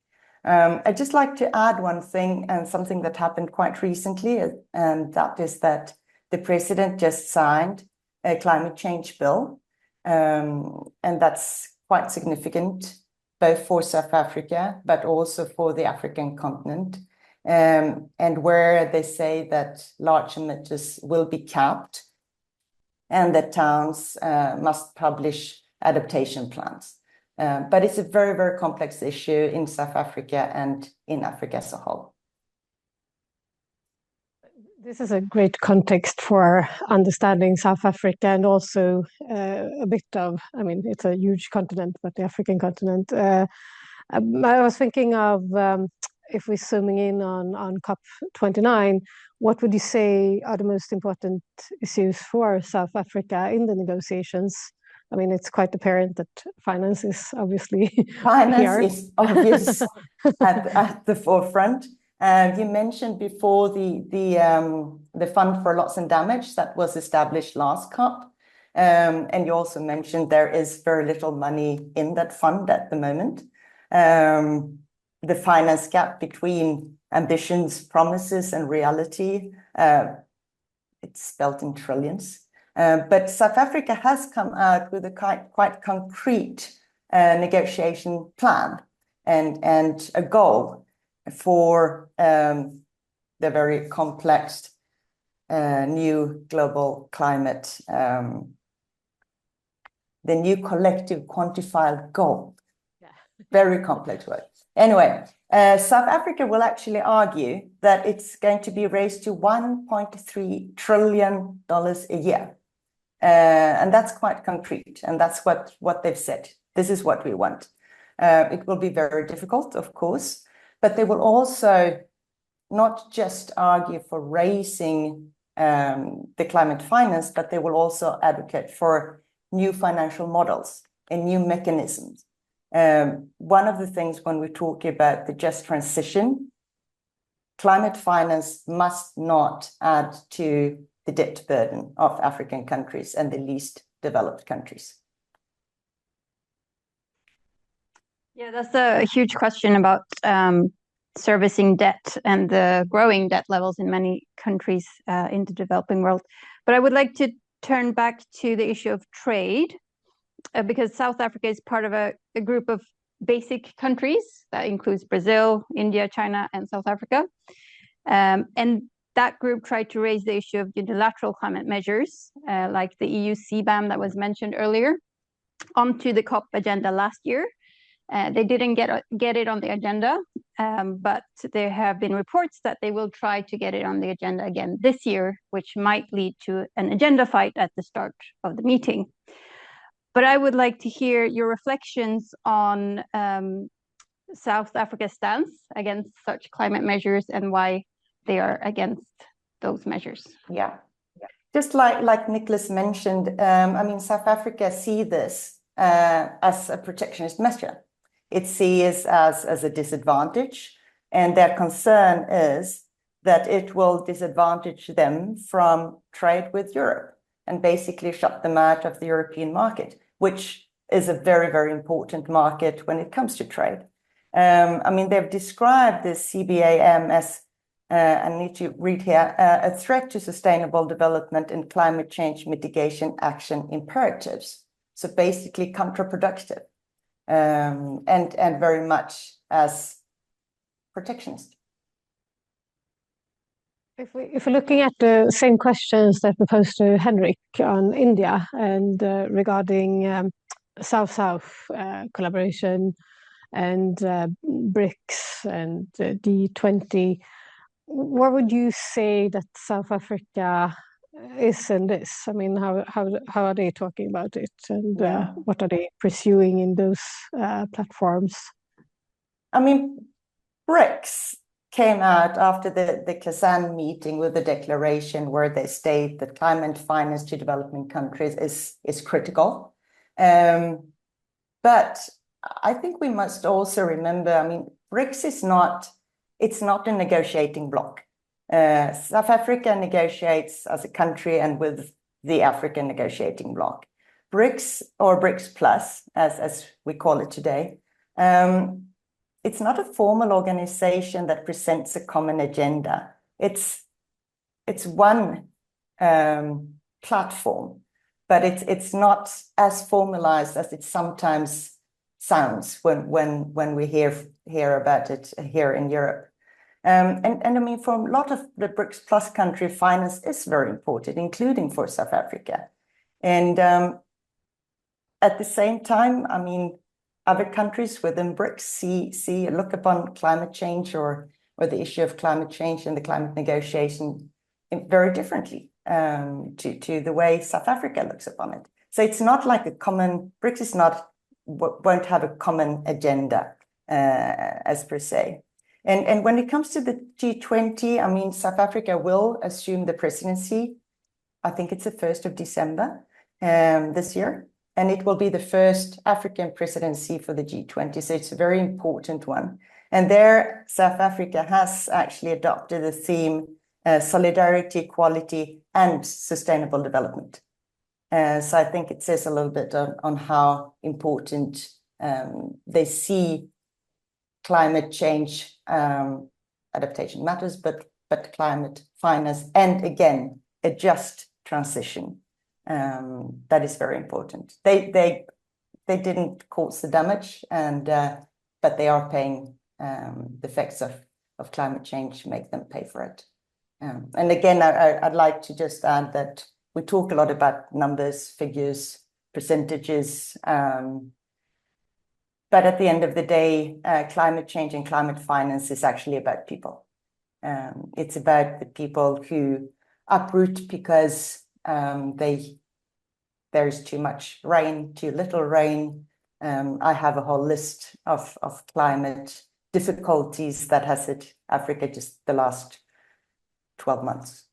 I'd just like to add one thing, and something that happened quite recently, and that is that the president just signed a climate change bill, and that's quite significant, both for South Africa, but also for the African continent, and where they say that large emitters will be capped and that towns must publish adaptation plans. But it's a very, very complex issue in South Africa and in Africa as a whole. This is a great context for understanding South Africa, and also a bit of, I mean, it's a huge continent, but the African continent. I was thinking of, if we're zooming in on COP29, what would you say are the most important issues for South Africa in the negotiations? I mean, it's quite apparent that finance is obviously finance is obvious at the forefront. You mentioned before the fund for loss and damage that was established last COP, and you also mentioned there is very little money in that fund at the moment. The finance gap between ambitions, promises, and reality, it's spelt in trillions. But South Africa has come out with a quite concrete negotiation plan and a goal for the very complex new global climate, the new collective quantified goal. Yeah. Very complex word. Anyway, South Africa will actually argue that it's going to be raised to $1.3 trillion a year. And that's quite concrete. And that's what they've said. This is what we want. It will be very difficult, of course, but they will also not just argue for raising the climate finance, but they will also advocate for new financial models and new mechanisms. One of the things when we talk about the just transition, climate finance must not add to the debt burden of African countries and the least developed countries. Yeah, that's a huge question about servicing debt and the growing debt levels in many countries in the developing world. But I would like to turn back to the issue of trade, because South Africa is part of a group of basic countries that includes Brazil, India, China, and South Africa. And that group tried to raise the issue of unilateral climate measures, like the EU CBAM that was mentioned earlier, onto the COP agenda last year. They didn't get it on the agenda, but there have been reports that they will try to get it on the agenda again this year, which might lead to an agenda fight at the start of the meeting. But I would like to hear your reflections on South Africa's stance against such climate measures and why they are against those measures. Yeah. Just like Niklas mentioned, I mean, South Africa see this as a protectionist measure. It sees as a disadvantage, and their concern is that it will disadvantage them from trade with Europe and basically shut them out of the European market, which is a very, very important market when it comes to trade. I mean, they've described this CBAM as, I need to read here, a threat to sustainable development and climate change mitigation action imperatives. So basically counterproductive, and very much as protectionist. If we're looking at the same questions that we posed to Henrik on India and regarding South-South collaboration and BRICS and G20, what would you say that South Africa is in this? I mean, how are they talking about it, and what are they pursuing in those platforms? I mean, BRICS came out after the Kazan meeting with a declaration where they state that climate finance to developing countries is critical. But I think we must also remember, I mean, BRICS is not a negotiating bloc. South Africa negotiates as a country and with the African negotiating bloc. BRICS, or BRICS Plus, as we call it today, it's not a formal organization that presents a common agenda. It's one platform, but it's not as formalized as it sometimes sounds when we hear about it here in Europe. And I mean, for a lot of the BRICS Plus country, finance is very important, including for South Africa. And at the same time, I mean, other countries within BRICS look upon climate change or the issue of climate change and the climate negotiation very differently to the way South Africa looks upon it. So it's not like a common, BRICS won't have a common agenda as per se. And when it comes to the G20, I mean, South Africa will assume the presidency. I think it's the 1st of December this year. And it will be the first African presidency for the G20. So it's a very important one. And there, South Africa has actually adopted the theme solidarity, equality, and sustainable development. So I think it says a little bit on how important they see climate change adaptation matters, but climate finance, and again, a just transition. That is very important. They didn't cause the damage, but they are paying the effects of climate change, make them pay for it. And again, I'd like to just add that we talk a lot about numbers, figures, percentages, but at the end of the day, climate change and climate finance is actually about people. It's about the people who uproot because there's too much rain, too little rain. I have a whole list of climate difficulties that has hit Africa just the last 12 months.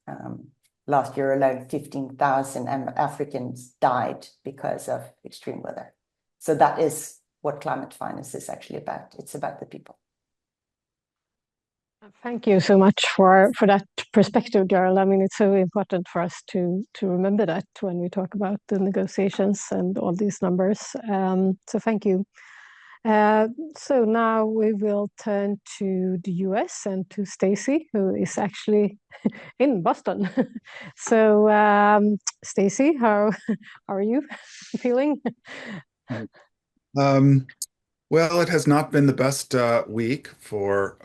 Last year alone, 15,000 Africans died because of extreme weather. So that is what climate finance is actually about. It's about the people. Thank you so much for that perspective, Gerald. I mean, it's so important for us to remember that when we talk about the negotiations and all these numbers. So thank you. So now we will turn to the US and to Stacy, who is actually in Boston. So, Stacy, how are you feeling? Well, it has not been the best week for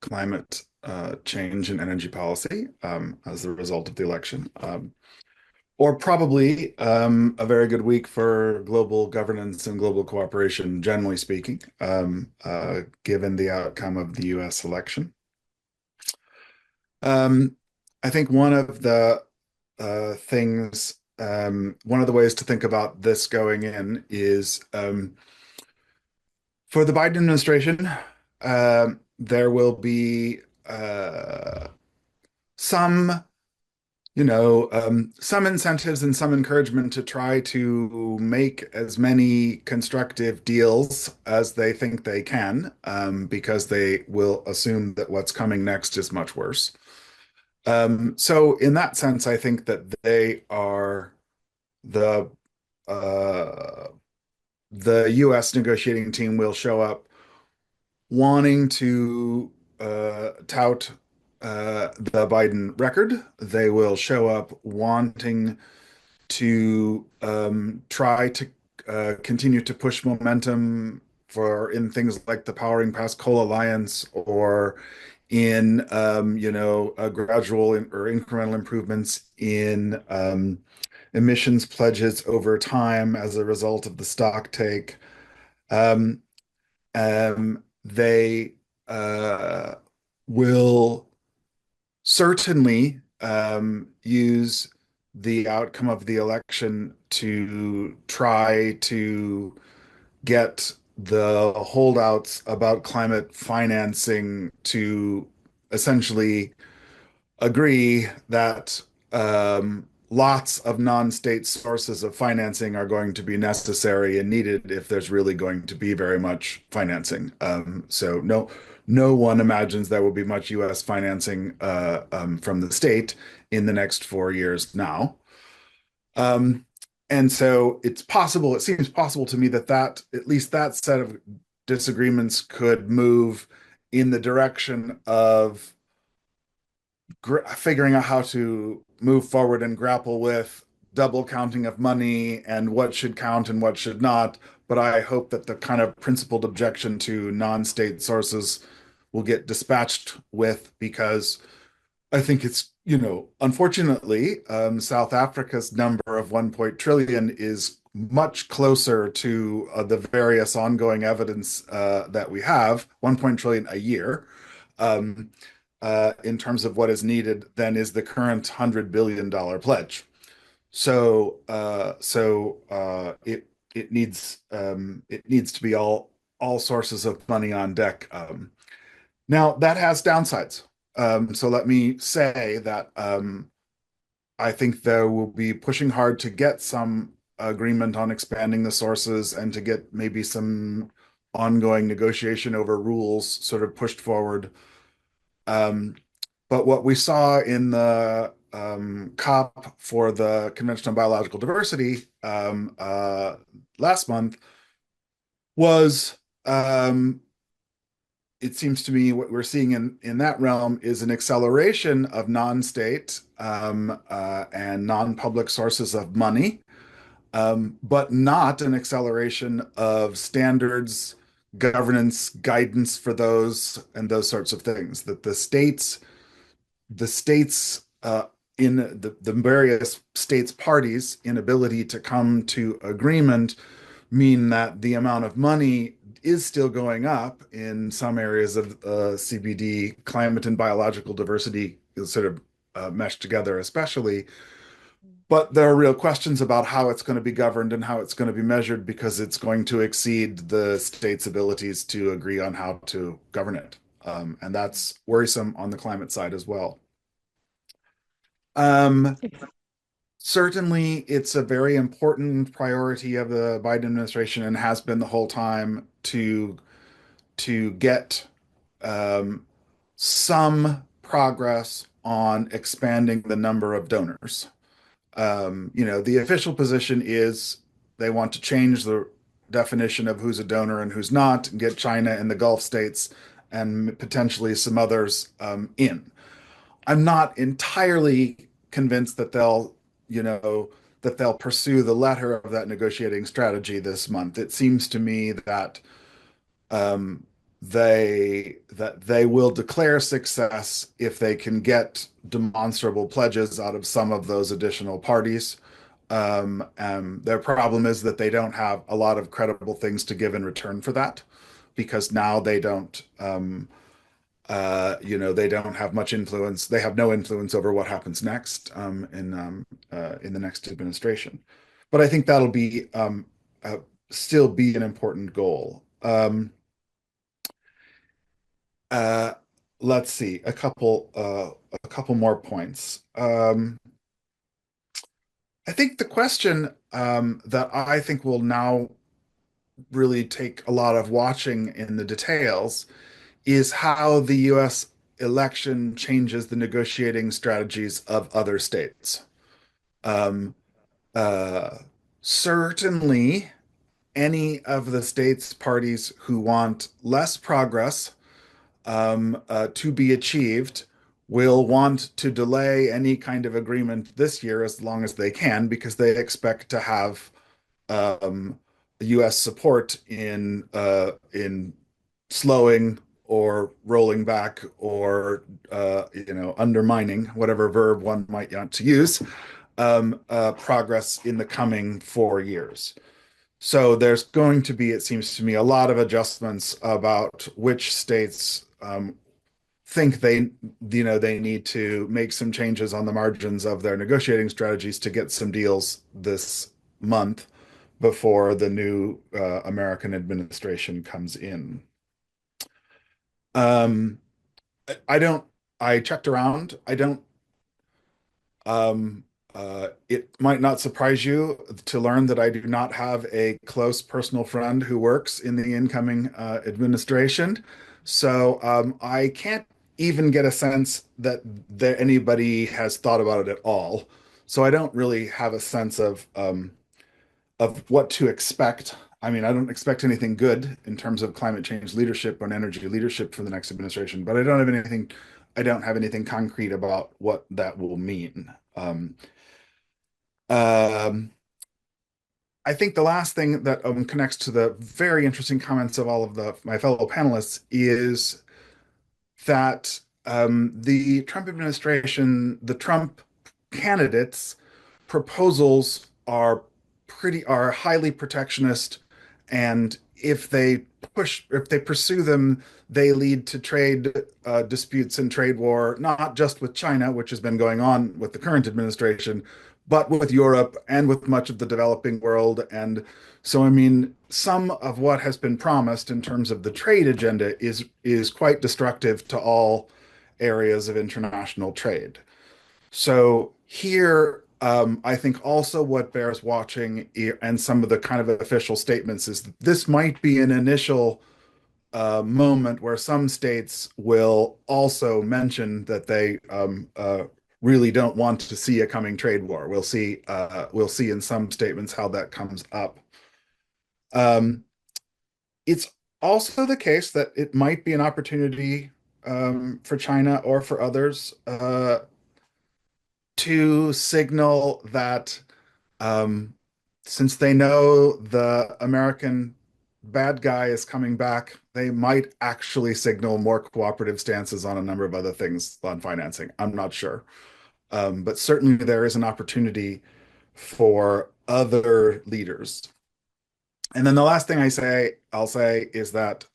climate change and energy policy as a result of the election. Or probably a very good week for global governance and global cooperation, generally speaking, given the outcome of the US election. I think one of the things, one of the ways to think about this going in is for the Biden administration, there will be some some incentives and some encouragement to try to make as many constructive deals as they think they can, because they will assume that what's coming next is much worse. So in that sense, I think that they are the U.S. negotiating team will show up wanting to tout the Biden record. They will show up wanting to try to continue to push momentum in things like the Powering Past Coal Alliance, or in a gradual or incremental improvements in emissions pledges over time as a result of the stock take. They will certainly use the outcome of the election to try to get the holdouts about climate financing to essentially agree that lots of non-state sources of financing are going to be necessary and needed if there's really going to be very much financing. So no one imagines there will be much U.S. financing from the state in the next 4 years now. And so it seems possible to me that at least that set of disagreements could move in the direction of figuring out how to move forward and grapple with double counting of money and what should count and what should not. But I hope that the kind of principled objection to non-state sources will get dispatched with, because I think it's, unfortunately, South Africa's number of 1 trillion is much closer to the various ongoing evidence that we have, 1 trillion a year, in terms of what is needed than is the current $100 billion pledge. So it needs to be all sources of money on deck. Now that has downsides. So let me say that I think they will be pushing hard to get some agreement on expanding the sources and to get maybe some ongoing negotiation over rules sort of pushed forward. But what we saw in the COP for the Convention on Biological Diversity last month was, it seems to me, what we're seeing in that realm is an acceleration of non-state and non-public sources of money, but not an acceleration of standards, governance, guidance for those and those sorts of things. That the states in the various states parties' inability to come to agreement mean that the amount of money is still going up in some areas of CBD. Climate and biological diversity is sort of meshed together, especially. But there are real questions about how it's going to be governed and how it's going to be measured, because it's going to exceed the state's abilities to agree on how to govern it. And that's worrisome on the climate side as well. Certainly, it's a very important priority of the Biden administration, and has been the whole time, to get some progress on expanding the number of donors. The official position is they want to change the definition of who's a donor and who's not, and get China and the Gulf states and potentially some others in. I'm not entirely convinced that they'll pursue the letter of that negotiating strategy this month. It seems to me that um, they will declare success if they can get demonstrable pledges out of some of those additional parties. Their problem is that they don't have a lot of credible things to give in return for that, because now they don't, they don't have much influence. They have no influence over what happens next in the next administration. But I think that'll be still be an important goal. Let's see, a couple more points. I think the question that I think will now really take a lot of watching in the details is how the US election changes the negotiating strategies of other states. Um, uh, Certainly, any of the states' parties who want less progress to be achieved will want to delay any kind of agreement this year as long as they can, because they expect to have U.S. support in slowing or rolling back or undermining, whatever verb one might want to use, progress in the coming 4 years. So there's going to be, it seems to me, a lot of adjustments about which states think they need to make some changes on the margins of their negotiating strategies to get some deals this month before the new American administration comes in. I don't. I checked around. I don't. It might not surprise you to learn that I do not have a close personal friend who works in the incoming administration. So I can't even get a sense that anybody has thought about it at all. So I don't really have a sense of what to expect. I mean, I don't expect anything good in terms of climate change leadership and energy leadership for the next administration, but I don't have anything concrete about what that will mean. Um, I think the last thing that connects to the very interesting comments of all of my fellow panelists is that the Trump administration, the Trump candidates' proposals are highly protectionist, and if they pursue them, they lead to trade disputes and trade war, not just with China, which has been going on with the current administration, but with Europe and with much of the developing world. And so, I mean, some of what has been promised in terms of the trade agenda is quite destructive to all areas of international trade. So here, I think also what bears watching and some of the kind of official statements is that this might be an initial moment where some states will also mention that they really don't want to see a coming trade war. We'll see. We'll see in some statements how that comes up. It's also the case that it might be an opportunity for China or for others to signal that since they know the American bad guy is coming back, they might actually signal more cooperative stances on a number of other things on financing. I'm not sure. But certainly there is an opportunity for other leaders. And then the last thing I'll say is that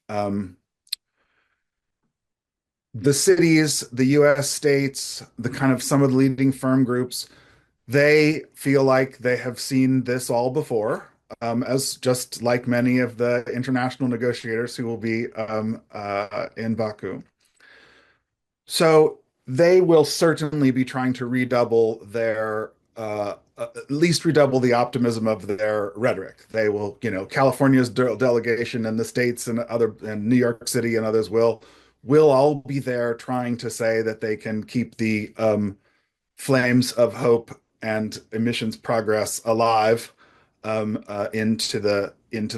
the cities, the US states, the kind of some of the leading firm groups, they feel like they have seen this all before, as just like many of the international negotiators who will be in Baku. So they will certainly be trying to redouble their, at least redouble the optimism of their rhetoric. They will, California's delegation and the states and New York City and others will all be there trying to say that they can keep the flames of hope and emissions progress alive into the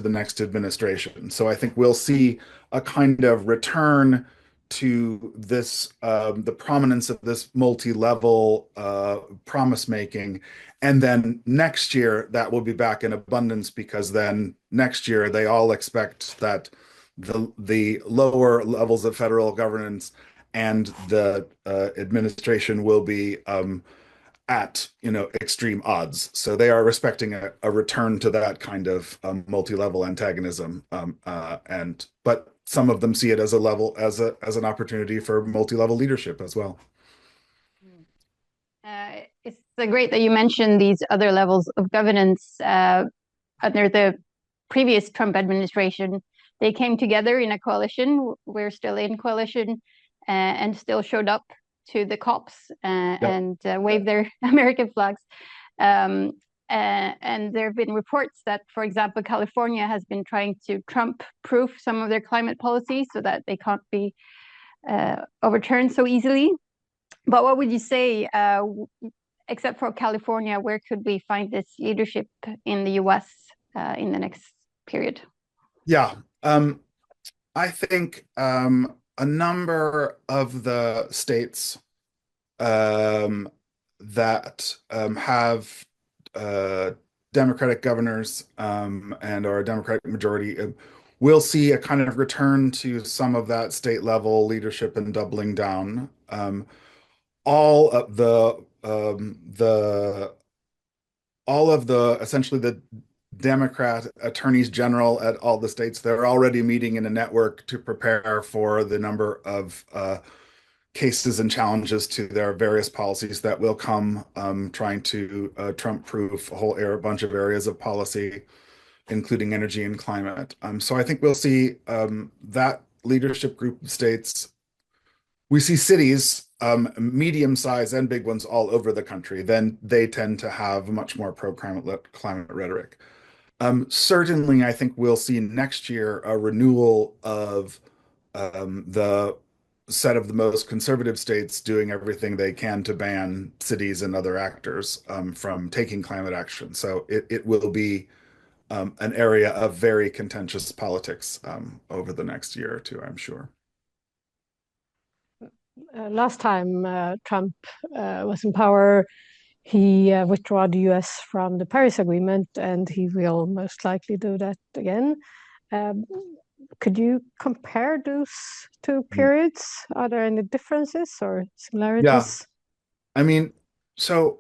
next administration. So I think we'll see a kind of return to this the prominence of this multi-level promise making, and then next year that will be back in abundance, because then next year they all expect that the lower levels of federal governance and the administration will be at extreme odds. So they are respecting a return to that kind of multi-level antagonism, but some of them see it as an opportunity for multi-level leadership as well. It's great that you mentioned these other levels of governance. Under the previous Trump administration, they came together in a coalition. We're still in coalition, and still showed up to the COPs and waved their American flags. And there have been reports that, for example, California has been trying to Trump-proof some of their climate policies so that they can't be overturned so easily. But what would you say, except for California, where could we find this leadership in the US in the next period? Yeah, I think a number of the states that have Democratic governors and or a Democratic majority will see a kind of return to some of that state level leadership and doubling down. All of the essentially the Democrat attorneys general at all the states, they're already meeting in a network to prepare for the number of cases and challenges to their various policies that will come, trying to Trump-proof a bunch of areas of policy, including energy and climate. So I think we'll see that leadership group of states. We see cities, medium-sized and big ones all over the country. Then they tend to have much more pro-climate rhetoric. Certainly, I think we'll see next year a renewal of the set of the most conservative states doing everything they can to ban cities and other actors from taking climate action. So it will be an area of very contentious politics over the next year or two, I'm sure. Last time Trump was in power, he withdrew the US from the Paris Agreement, and he will most likely do that again. Could you compare those two periods? Are there any differences or similarities? Yeah, I mean, so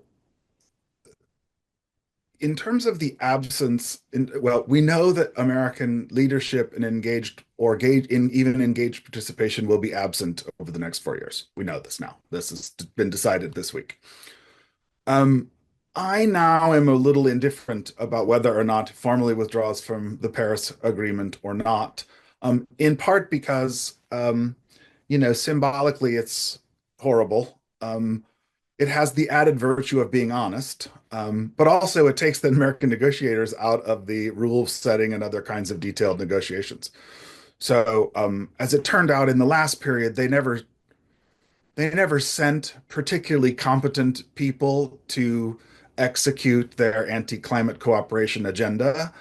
in terms of the absence, well, we know that American leadership and even engaged participation will be absent over the next 4 years. We know this now. This has been decided this week. I now am a little indifferent about whether or not formally withdraws from the Paris Agreement or not, in part because, symbolically it's horrible. It has the added virtue of being honest, but also it takes the American negotiators out of the rule setting and other kinds of detailed negotiations. So as it turned out in the last period, they never sent particularly competent people to execute their anti-climate cooperation agenda.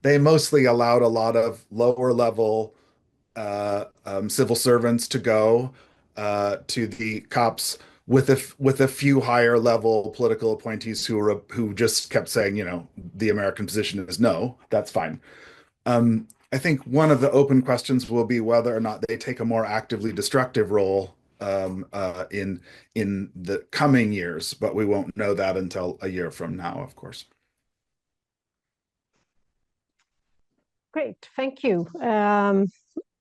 They mostly allowed a lot of lower level civil servants to go to the COPs with a few higher level political appointees who just kept saying, the American position is no, that's fine. I think one of the open questions will be whether or not they take a more actively destructive role in the coming years, but we won't know that until a year from now, of course. Great, thank you.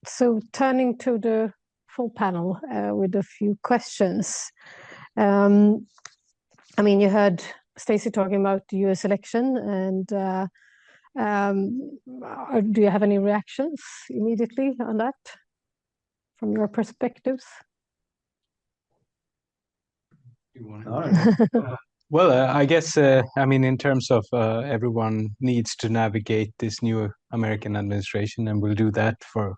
So turning to the full panel with a few questions. You heard Stacey talking about the US election, and do you have any reactions immediately on that from your perspectives? Well, I guess, in terms of everyone needs to navigate this new American administration, and we'll do that for,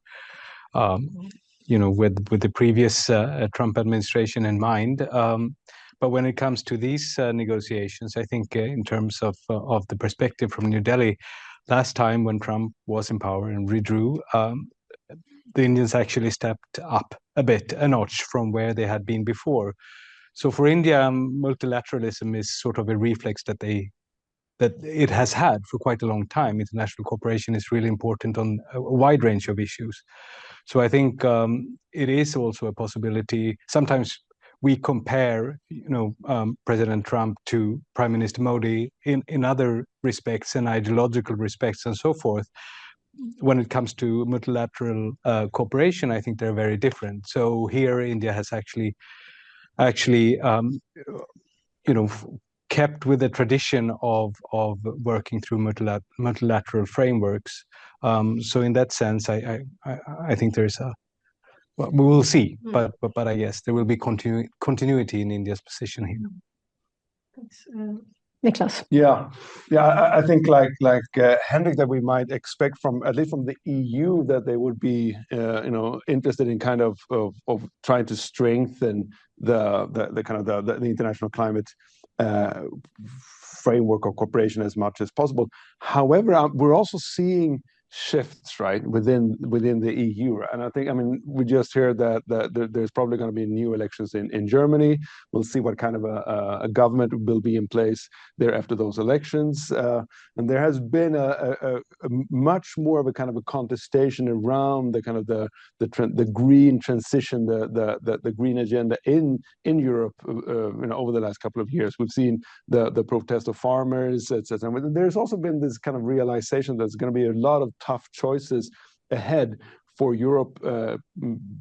with the previous Trump administration in mind. But when it comes to these negotiations, I think in terms of the perspective from New Delhi, last time when Trump was in power and redrew, the Indians actually stepped up a notch from where they had been before. So for India, multilateralism is sort of a reflex that it has had for quite a long time. International cooperation is really important on a wide range of issues. So I think it is also a possibility. Sometimes we compare, President Trump to Prime Minister Modi in other respects and ideological respects and so forth. When it comes to multilateral cooperation, I think they're very different. So here, India has actually kept with the tradition of working through multilateral frameworks. So in that sense, I think there's we will see, but I guess there will be continuity in India's position here. Thanks. Niklas. Yeah, I think like Henrik, that we might expect from at least from the EU that they would be interested in kind of trying to strengthen the kind of the international climate framework of cooperation as much as possible. However, we're also seeing shifts right within the EU, and I mean we just heard that there's probably going to be new elections in Germany. We'll see what kind of a government will be in place there after those elections, and there has been a much more of a kind of a contestation around the kind of the green transition, the green agenda in Europe. Over the last couple of years, we've seen the protest of farmers, etc. There's also been this kind of realization that there's going to be a lot of tough choices ahead for Europe,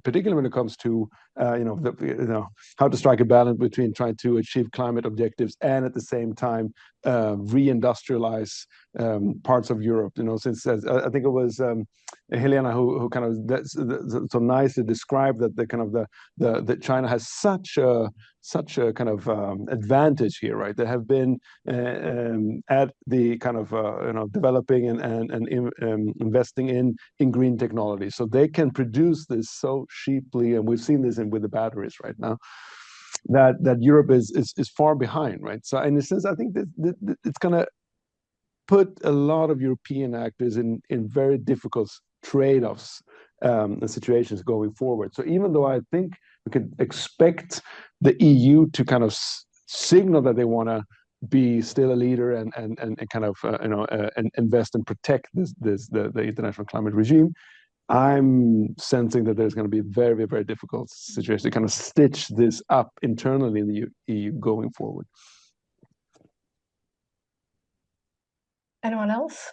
particularly when it comes to how to strike a balance between trying to achieve climate objectives and at the same time reindustrialize parts of Europe. Since I think it was Helena who kind of so nicely described that that China has such a kind of advantage here, right? They have been at the kind of developing and investing in green technology, so they can produce this so cheaply, and we've seen this with the batteries right now. That Europe is far behind, right? So in a sense, I think that it's going to put a lot of European actors in very difficult trade-offs and situations going forward. So even though I think we could expect the EU to kind of signal that they want to be still a leader and kind of and invest and protect the international climate regime, I'm sensing that there's going to be a very, very difficult situation to kind of stitch this up internally in the EU going forward. Anyone else?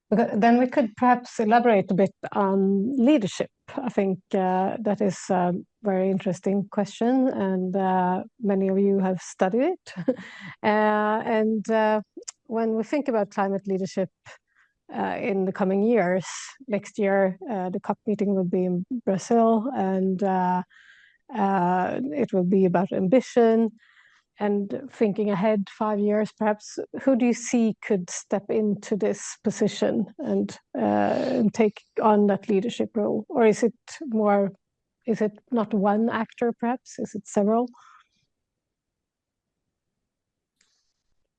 Then we could perhaps elaborate a bit on leadership. I think that is a very interesting question, and many of you have studied it. And when we think about climate leadership in the coming years, next year the COP meeting will be in Brazil, and it will be about ambition. And thinking ahead 5 years, perhaps, who do you see could step into this position and take on that leadership role? Or is it not one actor, perhaps? Is it several?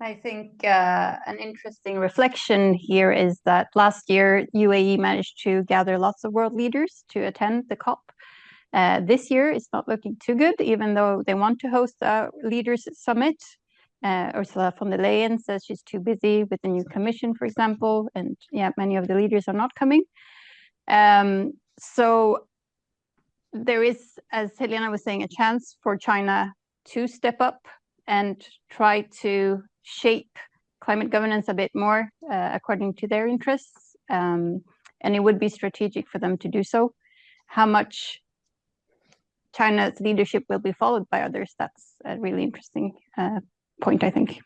I think an interesting reflection here is that last year, UAE managed to gather lots of world leaders to attend the COP. This year, it's not looking too good, even though they want to host a leaders summit. Ursula von der Leyen says she's too busy with the new commission, for example, and many of the leaders are not coming. So there is, as Helena was saying, a chance for China to step up and try to shape climate governance a bit more according to their interests. And it would be strategic for them to do so. How much China's leadership will be followed by others, that's a really interesting point, I think.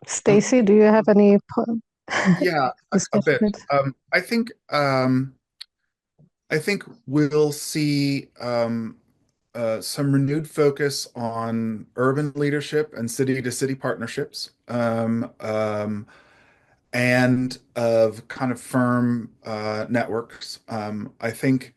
Stacey, do you have any? Yeah, a bit. I think we'll see some renewed focus on urban leadership and city-to-city partnerships. and of kind of firm networks. I think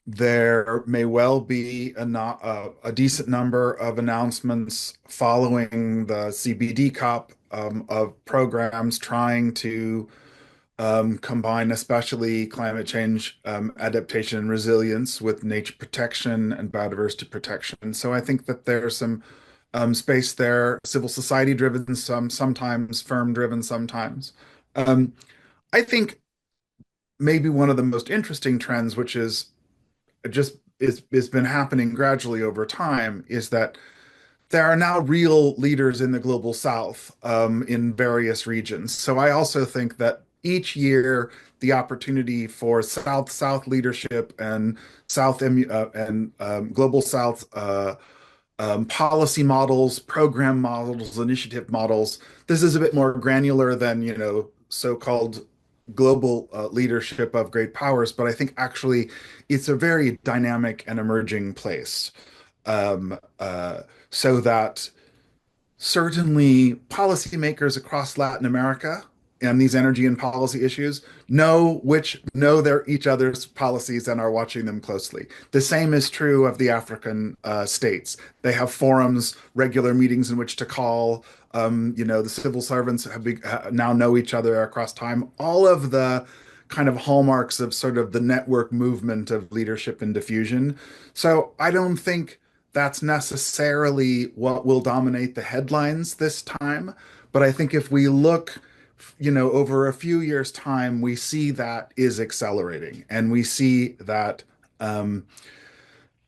there may well be a decent number of announcements following the CBD COP of programs trying to combine especially climate change adaptation and resilience with nature protection and biodiversity protection. So I think that there's some space there, civil society driven, sometimes firm driven, sometimes. I think maybe one of the most interesting trends, which is just is been happening gradually over time, is that there are now real leaders in the global south in various regions. So I also think that each year the opportunity for south leadership and global south policy models, program models, initiative models. This is a bit more granular than, so-called global leadership of great powers, but I think actually it's a very dynamic and emerging place. So that certainly policymakers across Latin America and these energy and policy issues know their each other's policies and are watching them closely. The same is true of the African states. They have forums, regular meetings in which to call. The civil servants now know each other across time. All of the kind of hallmarks of sort of the network movement of leadership and diffusion. So I don't think that's necessarily what will dominate the headlines this time. But I think if we look, over a few years' time, we see that is accelerating, and we see that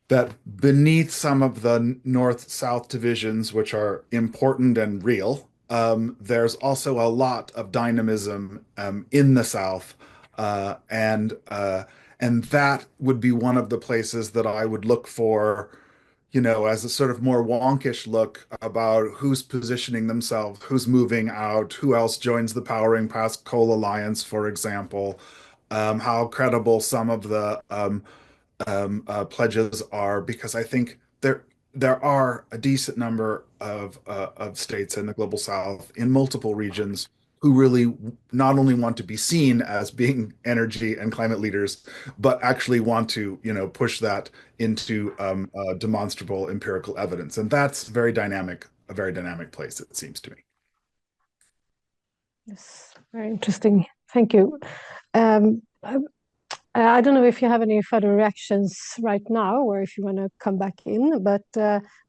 that beneath some of the north-south divisions, which are important and real, there's also a lot of dynamism in the South, and that would be one of the places that I would look for, as a sort of more wonkish look about who's positioning themselves, who's moving out, who else joins the Powering Past Coal Alliance, for example, how credible some of the pledges are, because I think there are a decent number of states in the global South in multiple regions who really not only want to be seen as being energy and climate leaders, but actually want to, push that into demonstrable empirical evidence. And that's a very dynamic place, it seems to me. Yes, very interesting. Thank you. I don't know if you have any further reactions right now, or if you want to come back in, but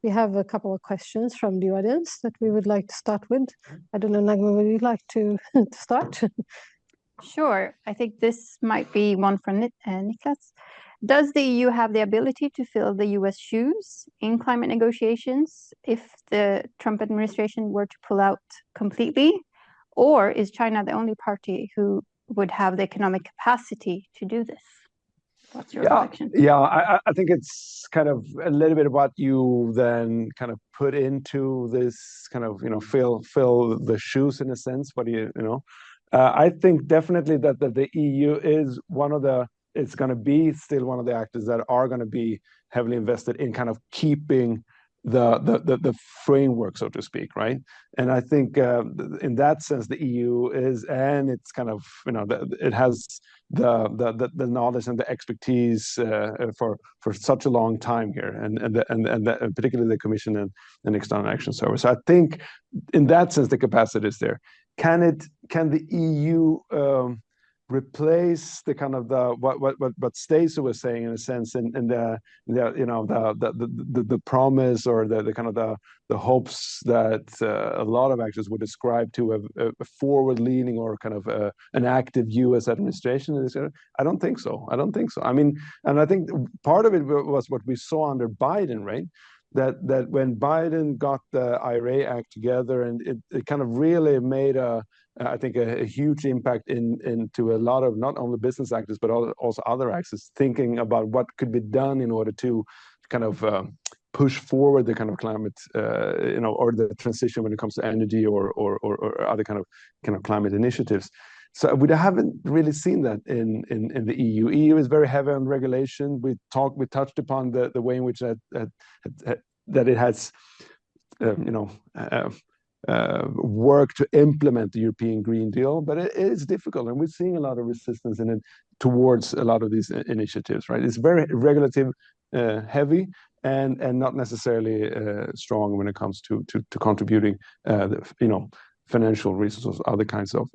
we have a couple of questions from the audience that we would like to start with. I don't know, Nagma, would you like to start? Sure. I think this might be one from Niklas. Does the EU have the ability to fill the US shoes in climate negotiations if the Trump administration were to pull out completely? Or is China the only party who would have the economic capacity to do this? What's your reflection? Yeah, I think it's kind of a little bit what you then kind of put into this kind of, fill the shoes in a sense. What do I think definitely that the EU is it's going to be still one of the actors that are going to be heavily invested in kind of keeping the framework, so to speak, right? And I think in that sense, the EU is, and it's kind of, it has the knowledge and the expertise for such a long time here, and particularly the Commission and External Action Service. So I think in that sense, the capacity is there. Can the EU replace the kind of what Stacey was saying in a sense, and the promise or the kind of the hopes that a lot of actors would ascribe to a forward-leaning or kind of an active U.S. administration? I don't think so. I mean, and I think part of it was what we saw under Biden, right? That when Biden got the IRA Act together, and it kind of really made I think a huge impact into a lot of not only business actors but also other actors thinking about what could be done in order to kind of push forward the kind of climate, or the transition when it comes to energy or other kind of climate initiatives. So we haven't really seen that in the EU. EU is very heavy on regulation. We touched upon the way in which that it has, work to implement the European Green Deal, but it is difficult, and we're seeing a lot of resistance in it towards a lot of these initiatives. Right, it's very regulative heavy and not necessarily strong when it comes to contributing, financial resources, other kinds of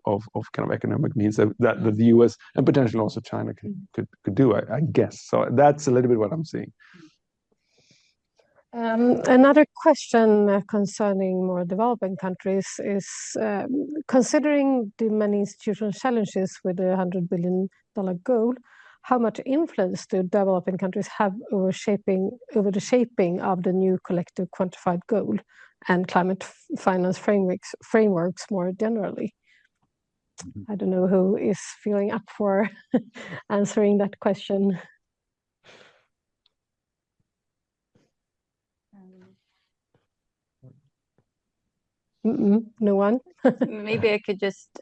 kind of economic means that the US and potentially also China could do, I guess. So that's a little bit what I'm seeing. Another question concerning more developing countries is considering the many institutional challenges with the $100 billion goal, how much influence do developing countries have over the shaping of the new collective quantified goal and climate finance frameworks more generally? I don't know who is feeling up for answering that question. No one? Maybe I could just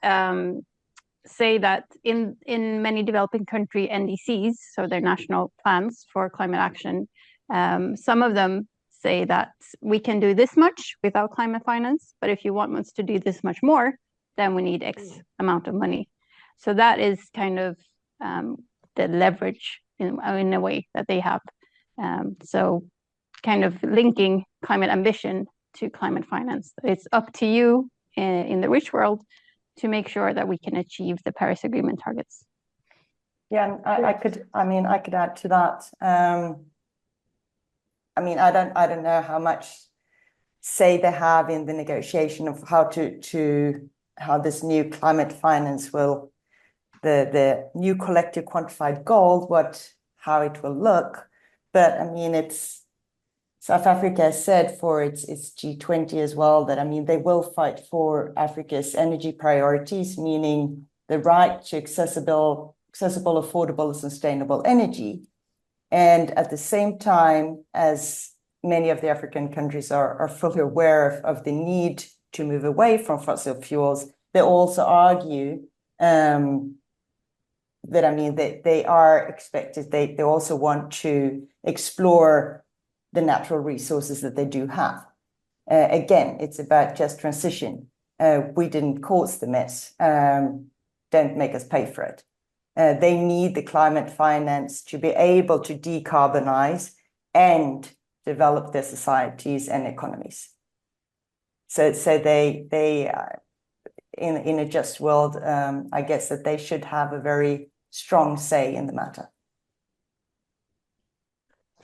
say that in many developing country NDCs, so their national plans for climate action, some of them say that we can do this much without climate finance, but if you want us to do this much more, then we need X amount of money. So that is kind of the leverage in a way that they have. So kind of linking climate ambition to climate finance. It's up to you in the rich world to make sure that we can achieve the Paris Agreement targets. Yeah, I could add to that. I don't know how much say they have in the negotiation of how this new climate finance will, the new collective quantified goal, how it will look. But it's South Africa has said for its G20 as well that they will fight for Africa's energy priorities, meaning the right to accessible, affordable, and sustainable energy. And at the same time, as many of the African countries are fully aware of the need to move away from fossil fuels, they also argue that they are expected, they also want to explore the natural resources that they do have. Again, it's about just transition. We didn't cause the mess. Don't make us pay for it. They need the climate finance to be able to decarbonize and develop their societies and economies. So they in a just world, I guess that they should have a very strong say in the matter.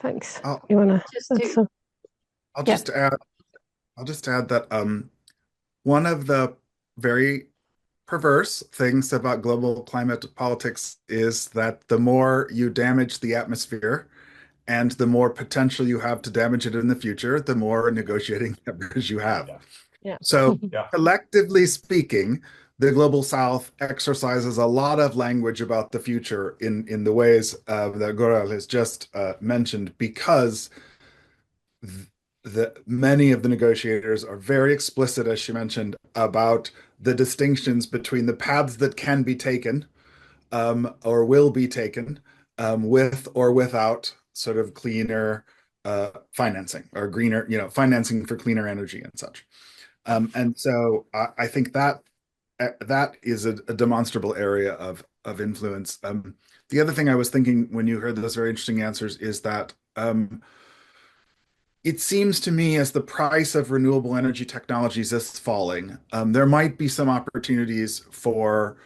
Thanks. I'll just add that one of the very perverse things about global climate politics is that the more you damage the atmosphere and the more potential you have to damage it in the future, the more negotiating leverage you have. Yeah. So collectively speaking, the Global South exercises a lot of language about the future in the ways that Goral has just mentioned, because many of the negotiators are very explicit, as she mentioned, about the distinctions between the paths that can be taken or will be taken with or without sort of cleaner financing or greener, financing for cleaner energy and such. And so I think that is a demonstrable area of influence. The other thing I was thinking when you heard those very interesting answers is that it seems to me as the price of renewable energy technologies is falling, there might be some opportunities for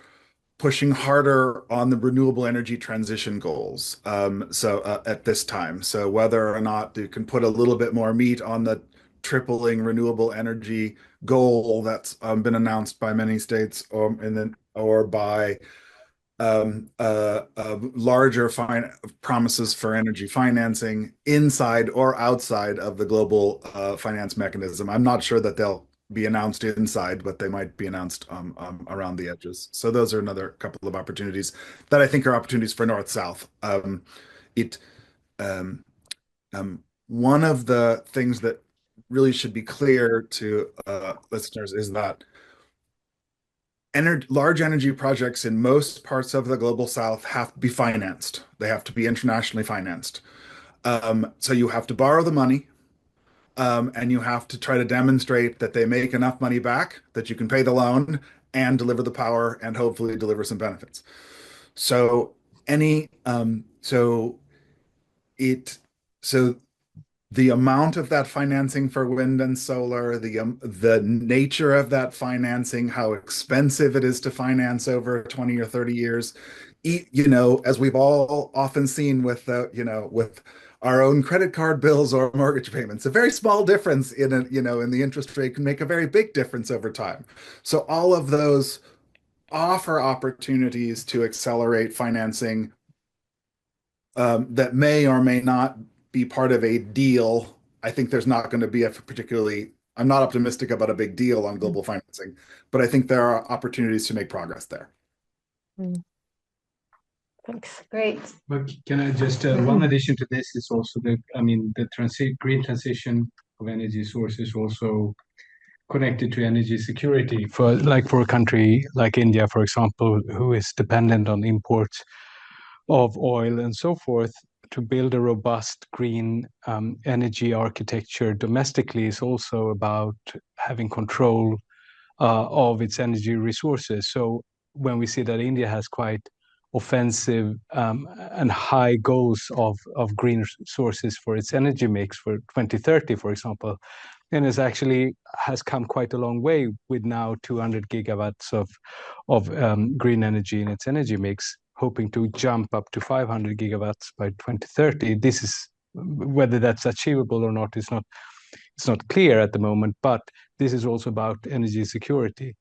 pushing harder on the renewable energy transition goals. At this time, so whether or not you can put a little bit more meat on the tripling renewable energy goal that's been announced by many states, or by larger promises for energy financing inside or outside of the global finance mechanism. I'm not sure that they'll be announced inside, but they might be announced around the edges. So those are another couple of opportunities that I think are opportunities for North-South. One of the things that really should be clear to listeners is that large energy projects in most parts of the Global South have to be financed. They have to be internationally financed. So you have to borrow the money, and you have to try to demonstrate that they make enough money back that you can pay the loan and deliver the power and hopefully deliver some benefits. So the amount of that financing for wind and solar, the nature of that financing, how expensive it is to finance over 20 or 30 years, as we've all often seen with with our own credit card bills or mortgage payments, a very small difference in the interest rate can make a very big difference over time. So all of those offer opportunities to accelerate financing that may or may not be part of a deal. I think there's not going to be I'm not optimistic about a big deal on global financing, but I think there are opportunities to make progress there. Thanks. Great. But can I just, one addition to this is also the green transition of energy sources also connected to energy security for a country like India, for example, who is dependent on imports of oil and so forth. To build a robust green energy architecture domestically is also about having control of its energy resources. So when we see that India has quite offensive and high goals of green sources for its energy mix for 2030, for example, and has come quite a long way with now 200 gigawatts of green energy in its energy mix, hoping to jump up to 500 gigawatts by 2030. This is whether that's achievable or not. It's not clear at the moment, but this is also about energy security.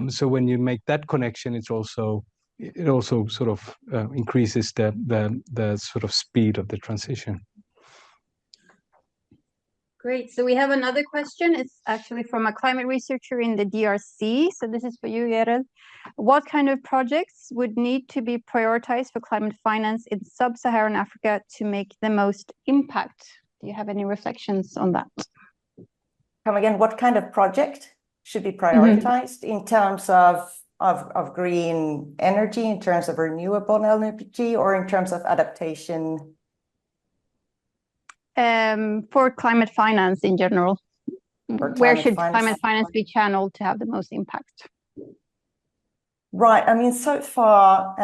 So when you make that connection, it also sort of increases the sort of speed of the transition. Great. So we have another question. It's actually from a climate researcher in the DRC. So this is for you, Gerald. What kind of projects would need to be prioritized for climate finance in sub-Saharan Africa to make the most impact? Do you have any reflections on that? Come again, what kind of project should be prioritized in terms of green energy, in terms of renewable energy, or in terms of adaptation? For climate finance in general, where should climate finance be channeled to have the most impact? Right. I mean, so far,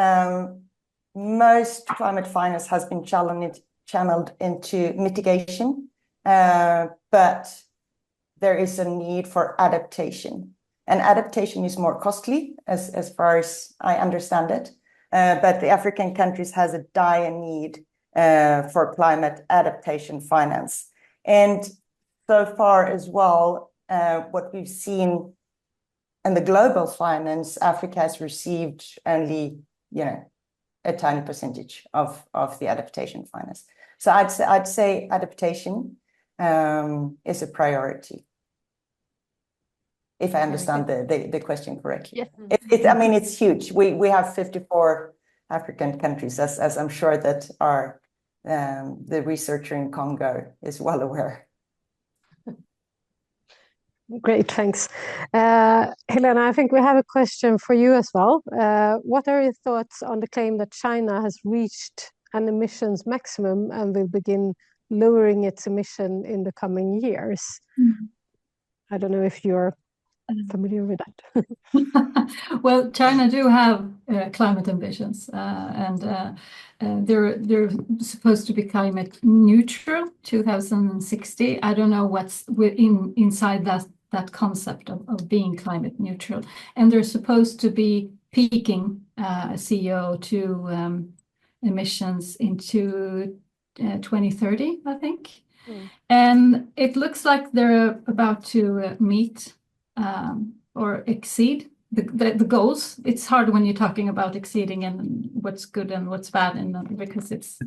most climate finance has been channeled into mitigation, but there is a need for adaptation. And adaptation is more costly, as far as I understand it. But the African countries has a dire need for climate adaptation finance. And so far as well, what we've seen in the global finance, Africa has received only, a tiny percentage of the adaptation finance. So I'd say adaptation is a priority, if I understand the question correctly. Yes. I mean, it's huge. We have 54 African countries, as I'm sure that the researcher in Congo is well aware. Great, thanks. Helena, I think we have a question for you as well. What are your thoughts on the claim that China has reached an emissions maximum and will begin lowering its emission in the coming years? I don't know if you're familiar with that. Well, China do have climate ambitions, and they're supposed to be climate neutral 2060. I don't know what's inside that concept of being climate neutral, and they're supposed to be peaking CO2 emissions into 2030, I think. And it looks like they're about to meet or exceed the goals. It's hard when you're talking about exceeding and what's good and what's bad, and because it's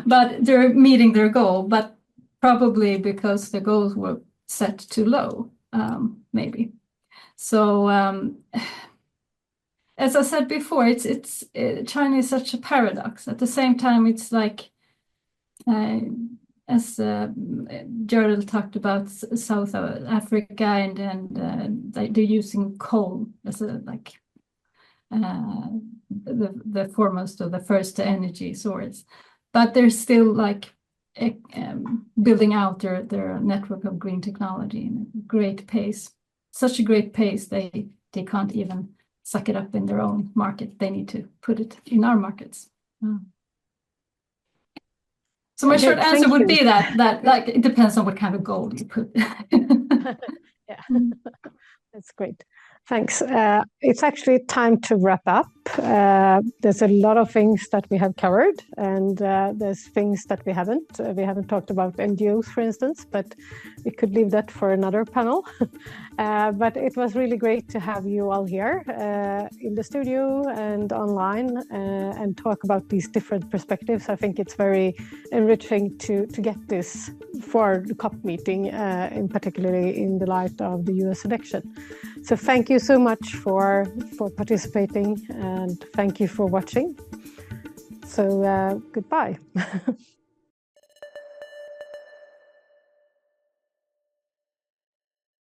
but they're meeting their goal, but probably because the goals were set too low, maybe. So as I said before, China is such a paradox. At the same time, it's like as Gerald talked about South Africa, and they're using coal as the foremost of the first energy source, but they're still building out their network of green technology in a great pace. Such a great pace, they can't even suck it up in their own market. They need to put it in our markets. So my short answer would be that like it depends on what kind of goal you put. Yeah, that's great. Thanks. It's actually time to wrap up. There's a lot of things that we have covered, and there's things that we haven't. We haven't talked about NGOs, for instance, but we could leave that for another panel. But it was really great to have you all here in the studio and online and talk about these different perspectives. I think it's very enriching to get this for the COP meeting, in particularly in the light of the US election. So thank you so much for participating, and thank you for watching. So goodbye.